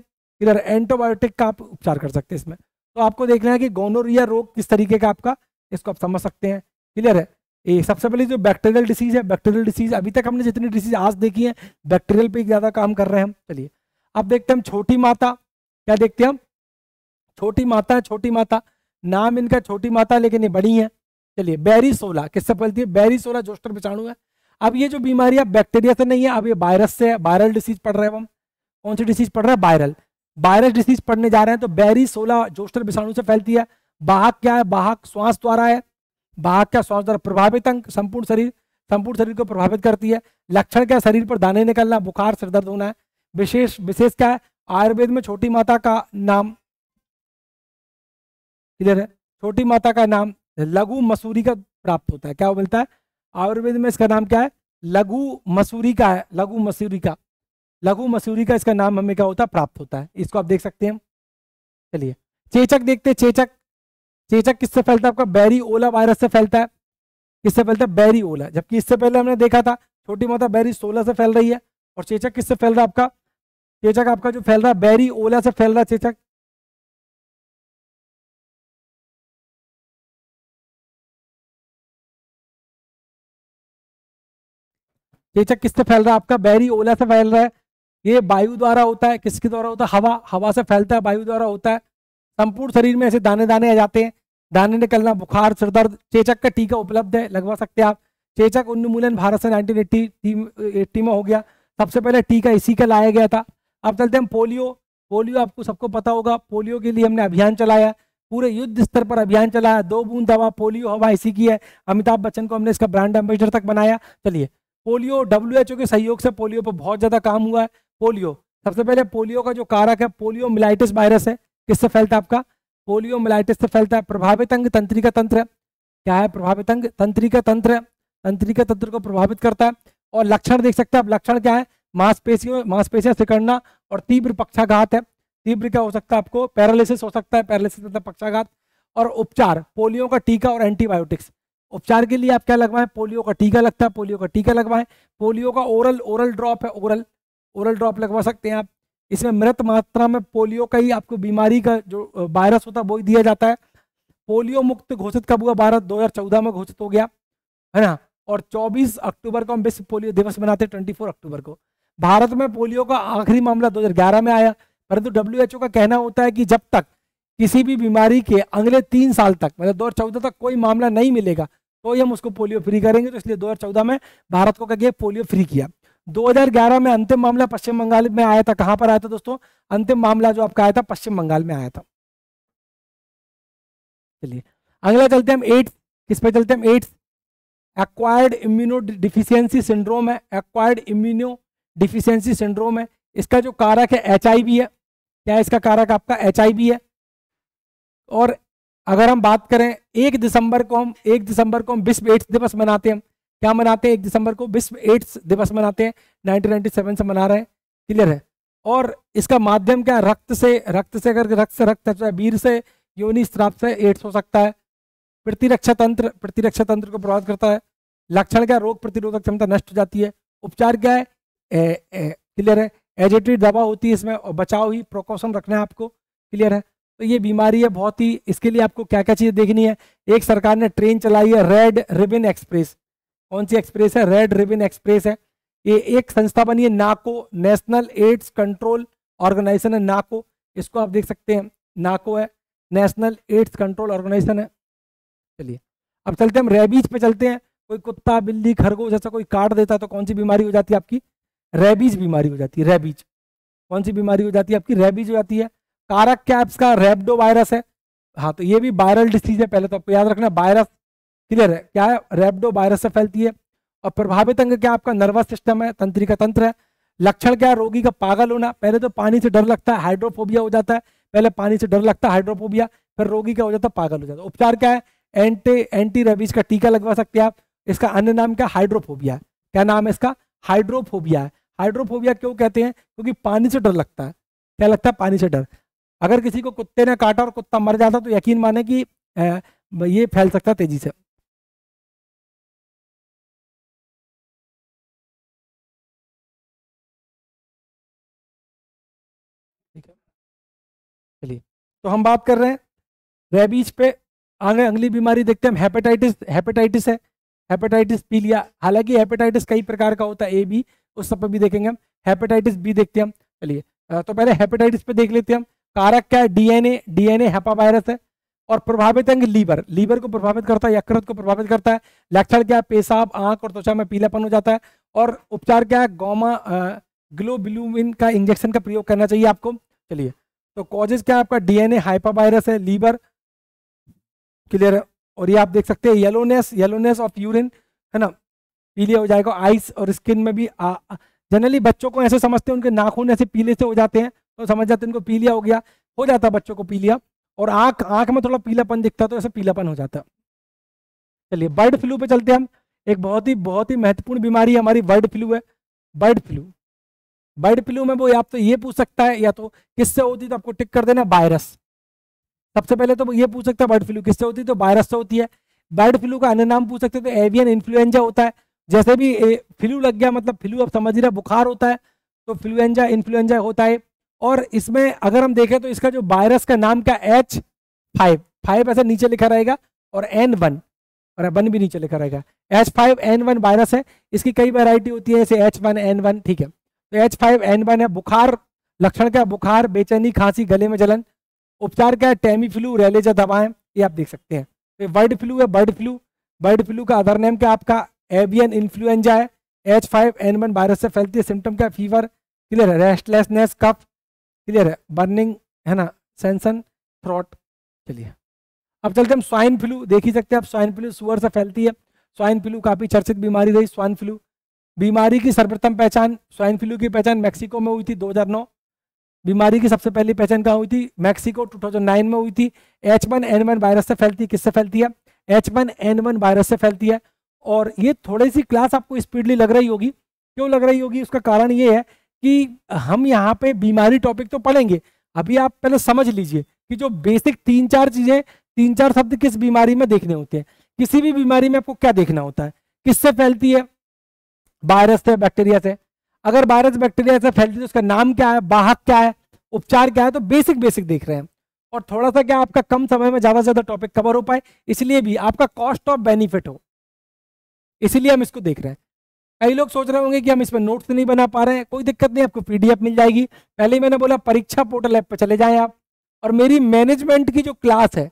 [SPEAKER 1] इधर एंटीबायोटिक का आप उपचार कर सकते हैं इसमें। तो आपको देखना है कि गोनोरिया रोग किस तरीके का आपका, इसको आप समझ सकते हैं। क्लियर है? ये सबसे पहले जो बैक्टीरियल डिसीज है, बैक्टीरियल डिसीज, अभी तक हमने जितनी डिसीज आज देखी है बैक्टीरियल पे ज्यादा काम कर रहे हैं हम। चलिए, अब देखते हैं हम छोटी माता। क्या देखते हैं हम? छोटी माता है, छोटी माता, नाम इनका छोटी माता, लेकिन ये बड़ी है। चलिए, बैरीसोला किससे फैलती है? बैरीसोला जोस्टर विषाणु है। अब ये जो बीमारी है बैक्टीरिया से नहीं है, अब ये वायरस से है। वायरल डिसीज पढ़ रहे हैं हम। कौन सी डिसीज पढ़ रहे हैं? वायरल, वायरस डिसीज पढ़ने जा रहे हैं। तो बैरीसोला जोस्टर विषाणु से फैलती है। वाहक क्या है? वाहक श्वास द्वारा है। वाहक क्या? श्वास द्वारा। प्रभावित अंग संपूर्ण शरीर को प्रभावित करती है। लक्षण क्या? शरीर पर दाने निकलना, बुखार, सिर दर्द होना है। विशेष क्या है? आयुर्वेद में छोटी माता का नाम, क्लियर है, छोटी माता का नाम लघु मसूरी का प्राप्त होता है। क्या मिलता है आयुर्वेद में? इसका नाम क्या है? लघु मसूरी का है, लघु मसूरी का, लघु मसूरी का इसका नाम हमें क्या होता है? प्राप्त होता है। इसको आप देख सकते हैं। चलिए, चेचक देखते हैं। चेचक, चेचक किससे फैलता है? आपका बैरी ओला वायरस से फैलता है। किससे फैलता है? बैरी ओला। जबकि इससे पहले हमने देखा था छोटी माता बैरी सोला से फैल रही है, और चेचक किससे फैल रहा है आपका? चेचक आपका जो फैल रहा है बैरी ओला से फैल रहा है चेचक। चेचक किससे फैल रहा है आपका? बैरी ओला से फैल रहा है। ये वायु द्वारा होता है। किसके द्वारा होता है? हवा, हवा से फैलता है, वायु द्वारा होता है। संपूर्ण शरीर में ऐसे दाने दाने आ जाते हैं, दाने निकलना, बुखार, सिर दर्द। चेचक का टीका उपलब्ध है, लगवा सकते हैं आप। चेचक उन्मूलन भारत से 1980 में हो गया। सबसे पहले टीका इसी का लाया गया था। अब चलते हैं पोलियो। पोलियो आपको सबको पता होगा, पोलियो के लिए हमने अभियान चलाया, पूरे युद्ध स्तर पर अभियान चलाया। 2 बूंद दवा पोलियो हवा इसी की है। अमिताभ बच्चन को हमने इसका ब्रांड एम्बेसडर तक बनाया। चलिए, पोलियो WHO के सहयोग से पोलियो पर बहुत ज्यादा काम हुआ है। पोलियो, सबसे पहले पोलियो का जो कारक है पोलियो मिलाइटिस वायरस है। किससे फैलता है आपका? पोलियो मिलाइटिस से फैलता है। प्रभावित अंग तंत्रिका तंत्र, क्या है? प्रभावित अंग तंत्रिका तंत्र, तंत्रिका तंत्र को प्रभावित करता है। और लक्षण देख सकते हैं आप, लक्षण क्या है? मांसपेशियां सिकुड़ना और तीव्र पक्षाघात है। तीव्र क्या हो सकता है आपको? पैरालिसिस हो सकता है, पैरालिसिस मतलब पक्षाघात। और उपचार पोलियो का टीका और एंटीबायोटिक्स। उपचार के लिए आप क्या लगवाएं? पोलियो का टीका लगता है, पोलियो का टीका लगवाएं। पोलियो का ओरल ड्रॉप है, ओरल ड्रॉप लगवा सकते हैं आप। इसमें मृत मात्रा में पोलियो का ही आपको बीमारी का जो वायरस होता है वो ही दिया जाता है। पोलियो मुक्त घोषित कब हुआ? भारत 2014 में घोषित हो गया, है ना। और 24 अक्टूबर को हम विश्व पोलियो दिवस मनाते हैं, 24 अक्टूबर को। भारत में पोलियो का आखिरी मामला 2011 में आया, परंतु डब्ल्यूएचओ का कहना होता है कि जब तक किसी भी बीमारी के अगले 3 साल तक, मतलब 2014 तक कोई मामला नहीं मिलेगा तो हम उसको पोलियो फ्री करेंगे। तो इसलिए 2014 में भारत को क्या किया, पोलियो फ्री किया। 2011 में अंतिम मामला पश्चिम बंगाल में आया था। कहां पर आया था दोस्तों? अंतिम मामला जो आपका आया था पश्चिम बंगाल में आया था। चलिए अगला चलते हैं हम एड्स। किस पे चलते हैं? AIDS. Acquired immunodeficiency syndrome है, एक्वायर्ड इम्यूनो डिफिशियंसी सिंड्रोम है। इसका जो कारक है HIV है। क्या है इसका कारक? आपका HIV है। और अगर हम बात करें 1 दिसंबर को हम विश्व एड्स दिवस मनाते हैं। क्या मनाते हैं? 1 दिसंबर को विश्व एड्स दिवस मनाते हैं, 1997 से मना रहे हैं। क्लियर है? और इसका माध्यम क्या? रक्त से अगर रक्त वीर से, योनि स्राव से एड्स हो सकता है। प्रतिरक्षा तंत्र को प्रभावित करता है। लक्षण क्या? रोग प्रतिरोधक क्षमता नष्ट हो जाती है। उपचार क्या है? क्लियर है? एजेटिव दवा होती है इसमें, और बचाव ही प्रिकॉशन रखना है आपको। क्लियर है? तो ये बीमारी है बहुत ही, इसके लिए आपको क्या क्या चीजें देखनी है। एक सरकार ने ट्रेन चलाई है, रेड रिबन एक्सप्रेस। कौन सी एक्सप्रेस है? रेड रिबन एक्सप्रेस है। ये एक संस्था बनी है नाको, नेशनल एड्स कंट्रोल ऑर्गेनाइजेशन है नाको। इसको आप देख सकते हैं, नाको है, नेशनल एड्स कंट्रोल ऑर्गेनाइजेशन है। चलिए अब चलते हैं हम रेबीज पे चलते हैं। कोई कुत्ता, बिल्ली, खरगोश जैसा कोई काट देता है तो कौन सी बीमारी हो जाती है आपकी? रेबीज बीमारी हो जाती है। रेबीज। कौन सी बीमारी हो जाती है आपकी? रेबीज हो जाती है। कारक क्या है इसका? रैबिडो वायरस है। हाँ, तो ये भी वायरल डिसीज है, पहले तो आपको याद रखना वायरस। क्लियर है? क्या है? रैबिडो वायरस से फैलती है। और प्रभावित अंग क्या आपका? नर्वस सिस्टम है, तंत्रिका तंत्र है। लक्षण क्या है? रोगी का पागल होना। पहले तो पानी से डर लगता है, हाइड्रोफोबिया हो जाता है। पहले पानी से डर लगता है, हाइड्रोफोबिया, फिर रोगी क्या हो जाता है? पागल हो जाता है। उपचार क्या है? एंटी रेबीज का टीका लगवा सकते हैं आप। इसका अन्य नाम क्या? हाइड्रोफोबिया। क्या नाम है इसका? हाइड्रोफोबिया है। हाइड्रोफोबिया क्यों कहते हैं? क्योंकि पानी से डर लगता है। क्या लगता है? पानी से डर। अगर किसी को कुत्ते ने काटा और कुत्ता मर जाता तो यकीन माने कि ये फैल सकता तेजी से। ठीक है, चलिए तो हम बात कर रहे हैं रेबीज पे। आगे अगली बीमारी देखते हैं हम, हेपेटाइटिस। हेपेटाइटिस है, हेपेटाइटिस पीलिया। हालांकि हेपेटाइटिस कई प्रकार का होता है, ए बी, उस सब पे भी देखेंगे हम। हेपेटाइटिस बी देखते हैं हम। चलिए तो पहले हेपेटाइटिस पे देख लेते हैं हम। कारक क्या है? डीएनए हेपावायरस है। और प्रभावित अंग लीवर, लीवर को प्रभावित करता है, यकृत को प्रभावित करता है। लक्षण क्या है? पेशाब, आंख और त्वचा में पीलापन हो जाता है। और उपचार क्या है? गोमा ग्लोबुलिन का इंजेक्शन का प्रयोग करना चाहिए आपको। चलिए तो कॉजेज क्या है आपका? डीएनए हाइपावायरस है, लीवर। क्लियर है? और ये आप देख सकते हैं येलोनेस ऑफ यूरिन, है ना, पीले हो जाएगा। आइस और स्किन में भी जनरली बच्चों को ऐसे समझते हैं उनके नाखून ऐसे पीले से हो जाते हैं तो समझ जाते हैं इनको पीलिया हो गया। हो जाता है बच्चों को पीलिया। और आंख में थोड़ा पीलापन दिखता है तो ऐसे पीलापन हो जाता है। चलिए बर्ड फ्लू पे चलते हैं हम। एक बहुत ही महत्वपूर्ण बीमारी हमारी बर्ड फ्लू है। बर्ड फ्लू, बर्ड फ्लू में वो आप तो ये पूछ सकता है या तो किससे होती है, तो आपको टिक कर देना वायरस। सबसे पहले तो वो ये पूछ सकता है बर्ड फ्लू किससे होती है, तो वायरस से होती है। बर्ड फ्लू का अन्य नाम पूछ सकते हैं तो एवियन इन्फ्लुएंजा होता है। जैसे भी फ्लू लग गया मतलब फ्लू, अब समझ रहे बुखार होता है तो फ्लुएंजा इन्फ्लुएंजा होता है। और इसमें अगर हम देखें तो इसका जो वायरस का नाम क्या? H5 ऐसा नीचे लिखा रहेगा, और N1, और 1 भी नीचे लिखा रहेगा। H5N1 वायरस है। इसकी कई वैरायटी होती है, जैसे H1N1। ठीक है, तो H5N1 है। बुखार, लक्षण क्या? बुखार, बेचैनी, खांसी, गले में जलन। उपचार क्या है? टेमी फ्लू, रेलेजा दवाएं, ये आप देख सकते हैं। तो बर्ड फ्लू है, बर्ड फ्लू। बर्ड फ्लू का अदर नेम क्या आपका? एवियन इन्फ्लुएंजा है। H5N1 वायरस से फैलती है। सिम्टम क्या? फीवर, क्लियर है, रेस्टलेसनेस, कफ, क्लियर है, बर्निंग, है ना, सेंसन, थ्रोट। चलिए अब चलते हम स्वाइन फ्लू। देख ही सकते हैं आप, स्वाइन फ्लू सुअर से फैलती है। स्वाइन फ्लू काफी चर्चित बीमारी रही स्वाइन फ्लू। बीमारी की सर्वप्रथम पहचान, स्वाइन फ्लू की पहचान मैक्सिको में हुई थी 2009। बीमारी की सबसे पहली पहचान कहाँ हुई थी? मैक्सिको, 2009 में हुई थी। H1N1 वायरस से फैलती है। किससे फैलती है? H1N1 वायरस से फैलती है। और ये थोड़ी सी क्लास आपको स्पीडली लग रही होगी। क्यों लग रही होगी? उसका कारण ये है कि हम यहाँ पे बीमारी टॉपिक तो पढ़ेंगे, अभी आप पहले समझ लीजिए कि जो बेसिक 3-4 चीजें, 3-4 शब्द किस बीमारी में देखने होते हैं। किसी भी बीमारी में आपको क्या देखना होता है? किससे फैलती है? वायरस से, बैक्टीरिया से। अगर वायरस बैक्टीरिया से फैलती है तो उसका नाम क्या है, वाहक क्या है, उपचार क्या है, तो बेसिक बेसिक देख रहे हैं। और थोड़ा सा क्या आपका कम समय में ज्यादा से ज्यादा टॉपिक कवर हो पाए, इसलिए भी आपका कॉस्ट ऑफ बेनिफिट हो, इसलिए हम इसको देख रहे हैं। कई लोग सोच रहे होंगे कि हम इसमें नोट्स नहीं बना पा रहे हैं, कोई दिक्कत नहीं, आपको पीडीएफ मिल जाएगी। पहले ही मैंने बोला परीक्षा पोर्टल ऐप पर चले जाएं आप, और मेरी मैनेजमेंट की जो क्लास है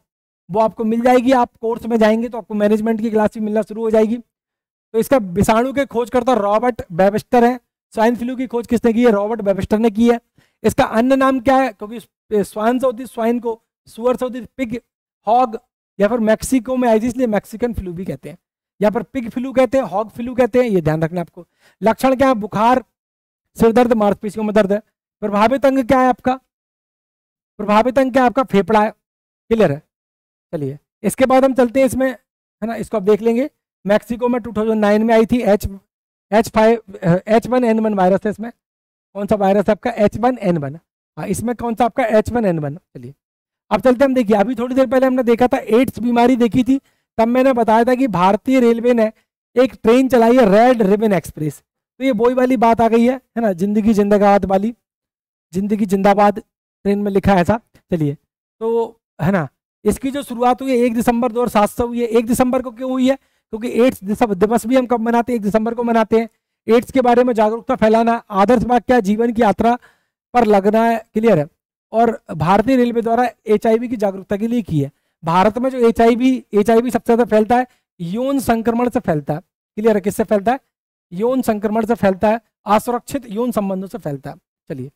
[SPEAKER 1] वो आपको मिल जाएगी। आप कोर्स में जाएंगे तो आपको मैनेजमेंट की क्लास भी मिलना शुरू हो जाएगी। तो इसका विषाणु के खोजकर्ता रॉबर्ट वेबस्टर है। स्वाइन फ्लू की खोज किसने की है? रॉबर्ट वेबस्टर ने की है। इसका अन्य नाम क्या है? क्योंकि स्वाइन से होती है स्वाइन को, सुअर से होती है पिग, हॉग, या फिर मैक्सिको में आई थी इसलिए मैक्सिकन फ्लू भी कहते हैं, या फिर पिग फ्लू कहते हैं, हॉग फ्लू कहते हैं, ये ध्यान रखना आपको। लक्षण क्या है? बुखार, सिर दर्द, मांसपेशियों में दर्द है। प्रभावित अंग क्या है आपका? प्रभावित अंग क्या है आपका? फेफड़ा है। क्लियर है? चलिए इसके बाद हम चलते हैं इसमें, है ना, इसको आप देख लेंगे। मैक्सिको में 2009 में आई थी H1N1 वायरस है इसमें। कौन सा वायरस है आपका? H1N1। हाँ, इसमें कौन सा आपका? H1N1। चलिए अब चलते हम, देखिए अभी थोड़ी देर पहले हमने देखा था एड्स बीमारी देखी थी, तब मैंने बताया था कि भारतीय रेलवे ने एक ट्रेन चलाई है रेड रिबन एक्सप्रेस। तो ये वही वाली बात आ गई है ना, जिंदगी जिंदाबाद वाली, जिंदगी जिंदाबाद ट्रेन में लिखा है ऐसा। चलिए तो है ना, इसकी जो शुरुआत हुई है 1 दिसंबर 2007 से हुई है। 1 दिसंबर को क्यों हुई है? क्योंकि एड्स दिवस भी हम कब मनाते हैं? 1 दिसंबर को मनाते हैं। एड्स के बारे में जागरूकता फैलाना। आदर्श वाक्य क्या? जीवन की यात्रा पर लगना है। क्लियर है? और भारतीय रेलवे द्वारा HIV की जागरूकता के लिए की है। भारत में जो HIV सबसे ज्यादा फैलता है यौन संक्रमण से फैलता है। क्लियर है? किससे फैलता है? यौन संक्रमण से फैलता है, असुरक्षित यौन संबंधों से फैलता है। चलिए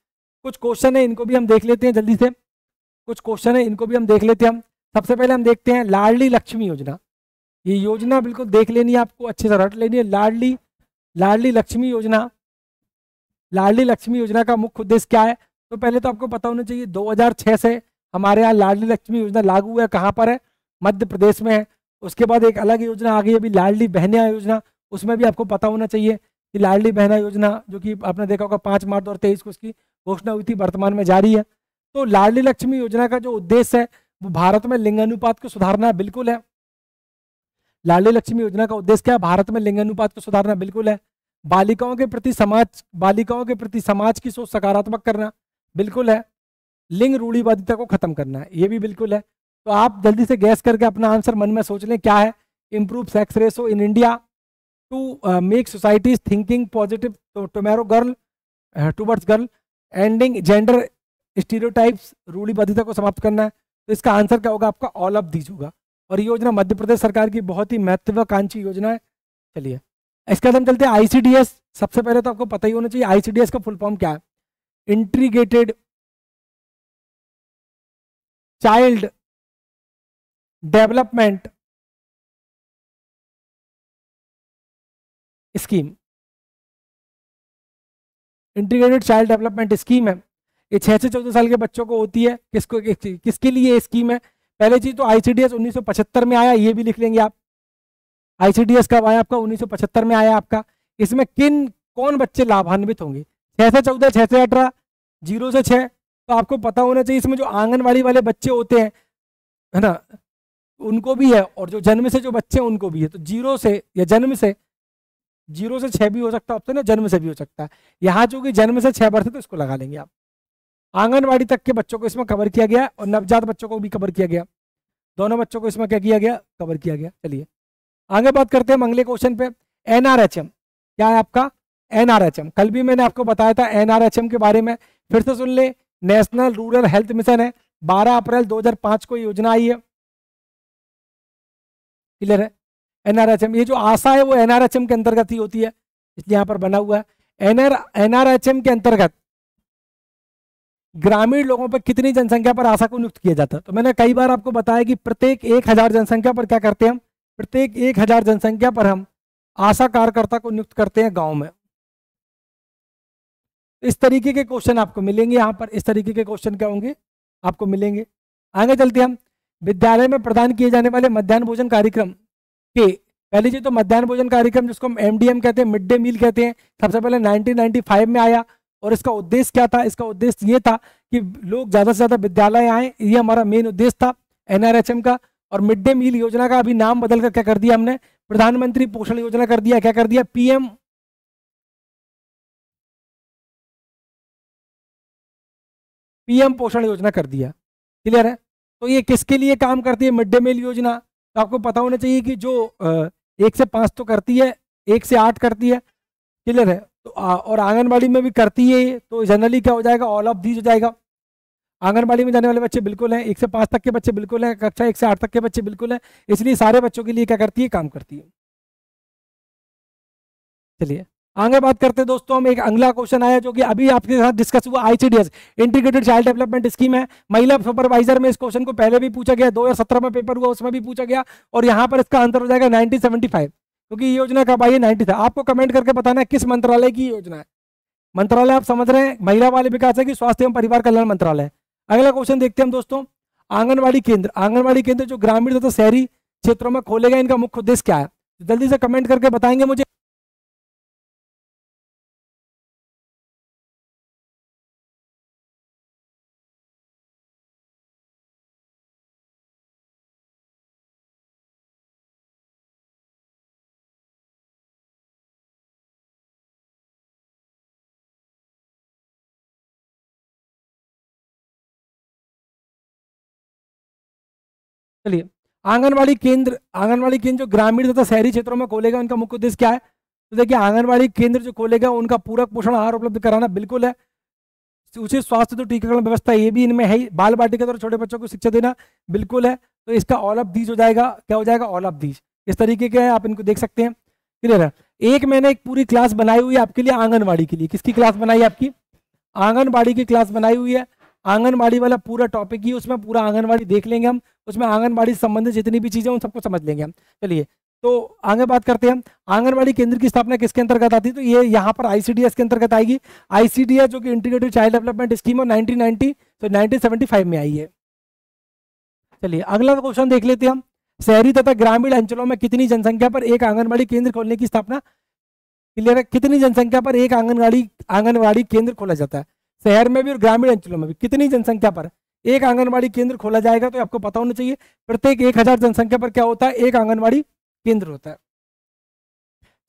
[SPEAKER 1] कुछ क्वेश्चन है, इनको भी हम देख लेते हैं जल्दी से। कुछ क्वेश्चन है, इनको भी हम देख लेते हैं। हम सबसे पहले हम देखते हैं लाडली लक्ष्मी योजना। ये योजना बिल्कुल देख लेनी है आपको, अच्छे से रट लेनी है। लाडली लक्ष्मी योजना, लाडली लक्ष्मी योजना का मुख्य उद्देश्य क्या है? तो पहले तो आपको पता होना चाहिए 2006 से हमारे यहाँ लाडली लक्ष्मी योजना लागू है। कहाँ पर है? मध्य प्रदेश में है। उसके बाद एक अलग योजना आ गई अभी, लाडली बहना योजना, उसमें भी आपको पता होना चाहिए कि लाडली बहना योजना, जो कि आपने देखा होगा 5 मार्च 2023 को उसकी घोषणा हुई थी, वर्तमान में जारी है। तो लाडली लक्ष्मी योजना का जो उद्देश्य है वो भारत में लिंगानुपात को सुधारना बिल्कुल है। लाडली लक्ष्मी योजना का उद्देश्य क्या है? भारत में लिंगानुपात को सुधारना बिल्कुल है। बालिकाओं के प्रति समाज की सोच सकारात्मक करना बिल्कुल है। लिंग रूढ़िवादिता को खत्म करना है, ये भी बिल्कुल है। तो आप जल्दी से गैस करके अपना आंसर मन में सोच लें क्या है। Improve sex ratio in India, to make societies thinking positive tomorrow girl towards girl, ending gender stereotypes, रूढ़िवादिता को समाप्त करना है। तो इसका आंसर क्या होगा आपका? ऑल ऑफ दीज होगा। और ये योजना मध्य प्रदेश सरकार की बहुत ही महत्वाकांक्षी योजना है। चलिए इसके बाद हम चलते हैं ICDS। सबसे पहले तो आपको पता ही होना चाहिए ICDS का फुल फॉर्म क्या है? Integrated child development scheme. Integrated child development scheme है। ये 6 से 14 साल के बच्चों को होती है। किसके लिए ये स्कीम है? पहले चीज तो ICDS 1975 में आया, ये भी लिख लेंगे आप। ICDS कब आया आपका? 1975 में आया आपका। इसमें कौन बच्चे लाभान्वित होंगे? 6 से 14, 6 से 18, 0 से 6। तो आपको पता होना चाहिए इसमें जो आंगनवाड़ी वाले बच्चे होते हैं, है ना, उनको भी है, और जो जन्म से जो बच्चे हैं उनको भी है। तो 0 से या जन्म से, 0 से 6 भी हो सकता है ऑप्शन है, जन्म से भी हो सकता है। यहाँ चूंकि जन्म से 6 वर्ष है तो इसको लगा लेंगे आप। आंगनवाड़ी तक के बच्चों को इसमें कवर किया गया और नवजात बच्चों को भी कवर किया गया। दोनों बच्चों को इसमें क्या किया गया? कवर किया गया। चलिए आगे बात करते हैं अगले क्वेश्चन पे। NRHM क्या है आपका? NRHM कल भी मैंने आपको बताया था NRHM के बारे में, फिर से सुन ले। नेशनल रूरल हेल्थ मिशन है। 12 अप्रैल 2005 को योजना आई है। क्लियर है? NRHM, ये जो आशा है वो NRHM के अंतर्गत ही होती है, इसलिए यहाँ पर बना हुआ है। NRHM के अंतर्गत ग्रामीण लोगों पर कितनी जनसंख्या पर आशा को नियुक्त किया जाता है? तो मैंने कई बार आपको बताया कि प्रत्येक 1000 जनसंख्या पर क्या करते हैं हम? प्रत्येक 1000 जनसंख्या पर हम आशा कार्यकर्ता को नियुक्त करते हैं गांव में। इस तरीके के क्वेश्चन आपको मिलेंगे यहाँ पर, इस तरीके के क्वेश्चन क्या होंगे आपको मिलेंगे। आगे चलते हम। विद्यालय में प्रदान किए जाने वाले मध्याह्न भोजन कार्यक्रम के, पहली चीज तो मध्याह्न भोजन कार्यक्रम जिसको हम MDM कहते हैं, मिड डे मील कहते हैं, सबसे पहले 1995 में आया। और इसका उद्देश्य क्या था? इसका उद्देश्य ये था कि लोग ज्यादा से ज्यादा विद्यालय आए, ये हमारा मेन उद्देश्य था NRHM का। और मिड डे मील योजना का अभी नाम बदलकर क्या कर दिया हमने? प्रधानमंत्री पोषण योजना कर दिया। क्या कर दिया? PM पोषण योजना कर दिया। क्लियर है? तो ये किसके लिए काम करती है मिड डे मील योजना? तो आपको पता होना चाहिए कि जो 1 से 5 तो करती है, 1 से 8 करती है, क्लियर है। तो और आंगनबाड़ी में भी करती है ये, तो जनरली क्या हो जाएगा, ऑल ऑफ दीज हो जाएगा। आंगनबाड़ी में जाने वाले बच्चे बिल्कुल हैं, 1 से 5 तक के बच्चे बिल्कुल हैं, कक्षा 1 से 8 तक के बच्चे बिल्कुल हैं, इसलिए सारे बच्चों के लिए क्या करती है, काम करती है। चलिए आगे बात करते हैं दोस्तों, हम एक अगला क्वेश्चन आया जो कि अभी आपके साथ डिस्कस हुआ, ICDS integrated child development scheme है, महिला सुपरवाइजर में इस क्वेश्चन को पहले भी पूछा गया, 2017 में पेपर हुआ उसमें भी पूछा गया, और यहाँ पर इसका आंसर हो जाएगा 1975, क्योंकि ये योजना कब आई है, 90 था। आपको कमेंट करके बताना है किस मंत्रालय की योजना है। मंत्रालय आप समझ रहे हैं, महिला बाल विकास है कि स्वास्थ्य एवं परिवार कल्याण मंत्रालय। अगला क्वेश्चन देखते हैं हम दोस्तों, आंगनबाड़ी केंद्र, आंगनबाड़ी केंद्र जो ग्रामीण तथा शहरी क्षेत्रों में खोले गए, इनका मुख्य उद्देश्य क्या है, जल्दी से कमेंट करके बताएंगे मुझे। चलिए आंगनबाड़ी केंद्र जो ग्रामीण तथा शहरी क्षेत्रों में खोलेगा, उनका मुख्य उद्देश्य क्या है। तो देखिए आंगनबाड़ी केंद्र जो खोलेगा उनका पूरक पोषण आहार उपलब्ध कराना बिल्कुल है, उचित स्वास्थ्य तो टीकाकरण व्यवस्था ये भी इनमें है ही, बाल बाटिका और छोटे बच्चों को शिक्षा देना बिल्कुल है। तो इसका ऑल ऑफ दीज हो जाएगा, क्या हो जाएगा, ऑल ऑफ दीज। इस तरीके के आप इनको देख सकते हैं, क्लियर है। एक मैंने एक पूरी क्लास बनाई हुई है आपके लिए आंगनबाड़ी के लिए, किसकी क्लास बनाई है आपकी, आंगनबाड़ी की क्लास बनाई हुई है, आंगनबाड़ी वाला पूरा टॉपिक ही उसमें पूरा आंगनबाड़ी देख लेंगे हम, उसमें आंगनबाड़ी से संबंधित जितनी भी चीजें उन सबको समझ लेंगे हम। चलिए तो आगे बात करते हैं, आंगनबाड़ी केंद्र की स्थापना किसके अंतर्गत आती है, तो ये यहाँ पर आईसीडीएस के अंतर्गत आएगी। आईसीडीएस जो कि इंटीग्रेटेड चाइल्ड डेवलपमेंट स्कीम और 1990 तो 1975 में आई है। चलिए अगला क्वेश्चन देख लेते हैं हम, शहरी तथा ग्रामीण अंचलों में कितनी जनसंख्या पर एक आंगनबाड़ी केंद्र खोलने की स्थापना, क्लियर है, कितनी जनसंख्या पर एक आंगनबाड़ी केंद्र खोला जाता है, शहर में भी और ग्रामीण अंचलों में भी कितनी जनसंख्या पर एक आंगनबाड़ी केंद्र खोला जाएगा। तो आपको पता होना चाहिए प्रत्येक 1000 जनसंख्या पर क्या होता है, एक आंगनबाड़ी केंद्र होता है।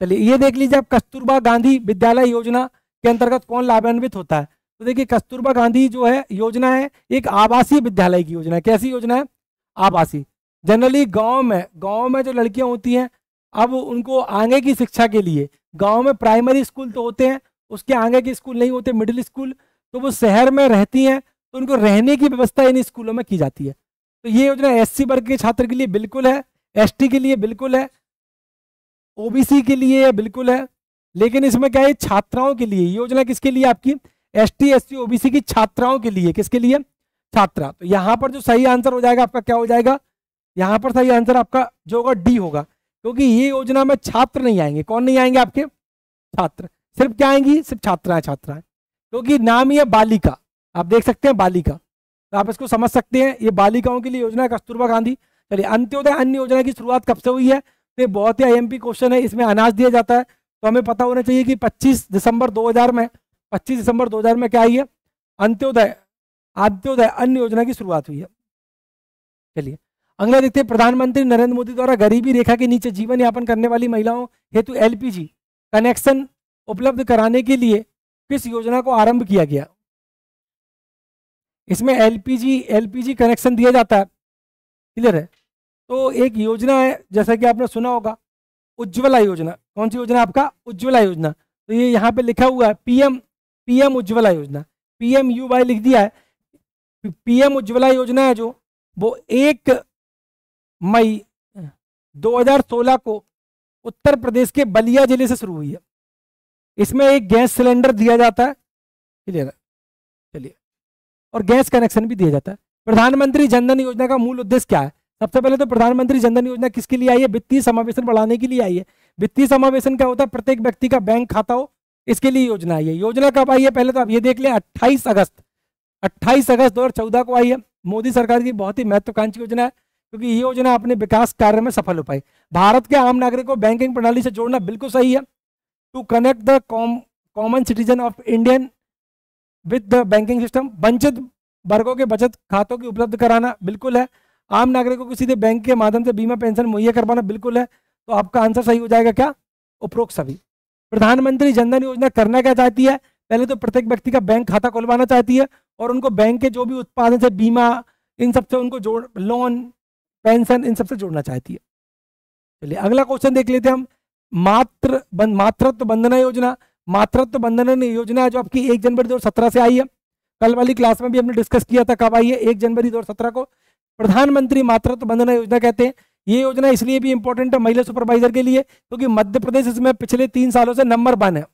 [SPEAKER 1] चलिए ये देख लीजिए आप, कस्तूरबा गांधी विद्यालय योजना के अंतर्गत कौन लाभान्वित होता है। तो देखिए कस्तूरबा गांधी जो है योजना है एक आवासीय विद्यालय की योजना है। कैसी योजना है, आवासीय। जनरली गांव में जो लड़कियां होती हैं, अब उनको आगे की शिक्षा के लिए गांव में प्राइमरी स्कूल तो होते हैं, उसके आगे के स्कूल नहीं होते, मिडिल स्कूल, तो वो शहर में रहती हैं, तो उनको रहने की व्यवस्था इन स्कूलों में की जाती है। तो ये योजना एससी वर्ग के छात्र के लिए बिल्कुल है, एसटी के लिए बिल्कुल है, ओबीसी के लिए बिल्कुल है, लेकिन इसमें क्या है, छात्राओं के लिए योजना, किसके लिए आपकी, एसटी एससी ओबीसी की छात्राओं के लिए, किसके लिए, छात्रा। तो यहाँ पर जो सही आंसर हो जाएगा आपका क्या हो जाएगा, यहाँ पर सही आंसर आपका जो होगा डी होगा, क्योंकि ये योजना में छात्र नहीं आएंगे। कौन नहीं आएंगे आपके, छात्र। सिर्फ क्या आएंगी, सिर्फ छात्राएं क्योंकि नाम ही है बालिका, आप देख सकते हैं बालिका, तो आप इसको समझ सकते हैं, ये बालिकाओं के लिए योजना है कस्तूरबा गांधी। चलिए अंत्योदय अन्न योजना की शुरुआत कब से हुई है, तो ये बहुत ही आईएमपी क्वेश्चन है, इसमें अनाज दिया जाता है, तो हमें पता होना चाहिए कि 25 दिसंबर 2000 में क्या आई है, अंत्योदय अन्न योजना की शुरुआत हुई है। चलिए अगला देखते हैं, प्रधानमंत्री नरेंद्र मोदी द्वारा गरीबी रेखा के नीचे जीवन यापन करने वाली महिलाओं हेतु एलपीजी कनेक्शन उपलब्ध कराने के लिए किस योजना को आरंभ किया गया। इसमें एलपीजी कनेक्शन दिया जाता है, क्लियर है। तो एक योजना है जैसा कि आपने सुना होगा, उज्ज्वला योजना। कौन सी योजना आपका, उज्ज्वला योजना। तो ये यहाँ पे लिखा हुआ है पीएम उज्ज्वला योजना, PMUY लिख दिया है। पीएम उज्ज्वला योजना है जो, वो 1 मई 2016 को उत्तर प्रदेश के बलिया जिले से शुरू हुई है। इसमें एक गैस सिलेंडर दिया जाता है, क्लियर है। चलिए और गैस कनेक्शन भी दिया जाता है। प्रधानमंत्री जनधन योजना का मूल उद्देश्य क्या है। सबसे पहले तो प्रधानमंत्री जनधन योजना किसके लिए आई है, वित्तीय समावेशन बढ़ाने के लिए आई है। वित्तीय समावेशन क्या होता है, प्रत्येक व्यक्ति का बैंक खाता हो, इसके लिए योजना आई है। योजना कब आई है, पहले तो आप ये देख लें, 28 अगस्त 2014 को आई है। मोदी सरकार की बहुत ही महत्वाकांक्षी योजना है, क्योंकि ये योजना अपने विकास कार्य में सफल हो पाई। भारत के आम नागरिक को बैंकिंग प्रणाली से जोड़ना बिल्कुल सही है। To connect the common citizen of Indian with the banking system, वंचित वर्गों के बचत खातों की उपलब्ध कराना बिल्कुल है। आम नागरिकों को सीधे बैंक के माध्यम से बीमा पेंशन मुहैया करवाना बिल्कुल है। तो आपका आंसर सही हो जाएगा क्या, उपरोक्त सभी। प्रधानमंत्री जनधन योजना करना क्या चाहती है, पहले तो प्रत्येक व्यक्ति का बैंक खाता खुलवाना चाहती है, और उनको बैंक के जो भी उत्पादन से बीमा, इन सबसे उनको जोड़, लोन पेंशन, इन सबसे जोड़ना चाहती है। चलिए अगला क्वेश्चन देख लेते हैं हम, मातृत्व वंदना योजना। मातृत्व वंदना योजना है जो आपकी 1 जनवरी 2017 से आई है। कल वाली क्लास में भी हमने डिस्कस किया था, कब आई है, 1 जनवरी 2017 को। प्रधानमंत्री मातृत्व वंदना योजना कहते हैं। ये योजना इसलिए भी इंपॉर्टेंट है महिला सुपरवाइजर के लिए क्योंकि मध्य प्रदेश इसमें पिछले 3 सालों से नंबर 1 है।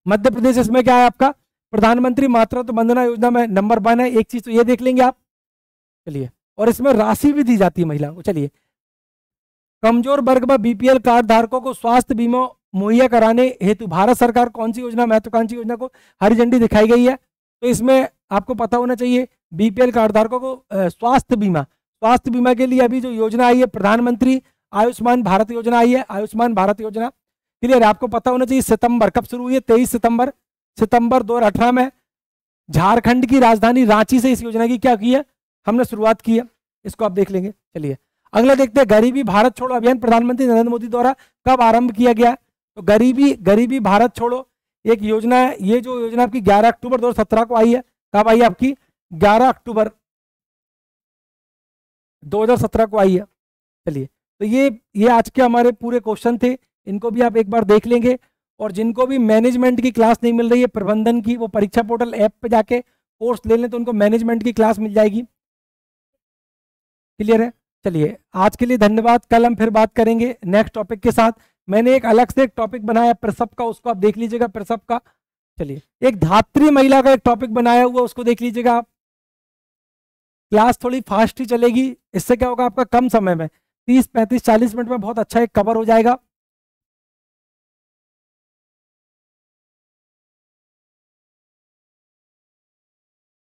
[SPEAKER 1] मध्य प्रदेश इसमें क्या है आपका, प्रधानमंत्री मातृत्व वंदना योजना में नंबर 1 है। एक चीज तो ये देख लेंगे आप, चलिए। और इसमें राशि भी दी जाती है महिलाओं को। चलिए, कमजोर वर्ग व बीपीएल कार्ड धारकों को स्वास्थ्य बीमा मुहैया कराने हेतु भारत सरकार कौन सी योजना, महत्वाकांक्षी योजना को हरी झंडी दिखाई गई है। तो इसमें आपको पता होना चाहिए बीपीएल कार्ड धारकों को स्वास्थ्य बीमा के लिए अभी जो योजना आई है प्रधानमंत्री आयुष्मान भारत योजना आई है, आयुष्मान भारत योजना। क्लियर है, आपको पता होना चाहिए सितंबर कब शुरू हुई है, 23 सितंबर 2018 में झारखंड की राजधानी रांची से इस योजना की क्या की है, हमने शुरुआत की है। इसको आप देख लेंगे। चलिए अगला देखते हैं, गरीबी भारत छोड़ो अभियान प्रधानमंत्री नरेंद्र मोदी द्वारा कब आरंभ किया गया। तो गरीबी भारत छोड़ो एक योजना है। ये जो योजना आपकी 11 अक्टूबर 2017 को आई है। कब आई है आपकी, 11 अक्टूबर 2017 को आई है। चलिए, तो ये आज के हमारे पूरे क्वेश्चन थे, इनको भी आप एक बार देख लेंगे। और जिनको भी मैनेजमेंट की क्लास नहीं मिल रही है प्रबंधन की, वो परीक्षा पोर्टल ऐप पे जाके कोर्स ले लें तो उनको मैनेजमेंट की क्लास मिल जाएगी। क्लियर है। चलिए आज के लिए धन्यवाद, कल हम फिर बात करेंगे नेक्स्ट टॉपिक के साथ। मैंने एक अलग से एक टॉपिक बनाया प्रसव का, उसको आप देख लीजिएगा प्रसव का। चलिए, एक धात्री महिला का एक टॉपिक बनाया हुआ, उसको देख लीजिएगा आप। क्लास थोड़ी फास्ट ही चलेगी, इससे क्या होगा आपका कम समय में 30, 35, 40 मिनट में बहुत अच्छा एक कवर हो जाएगा।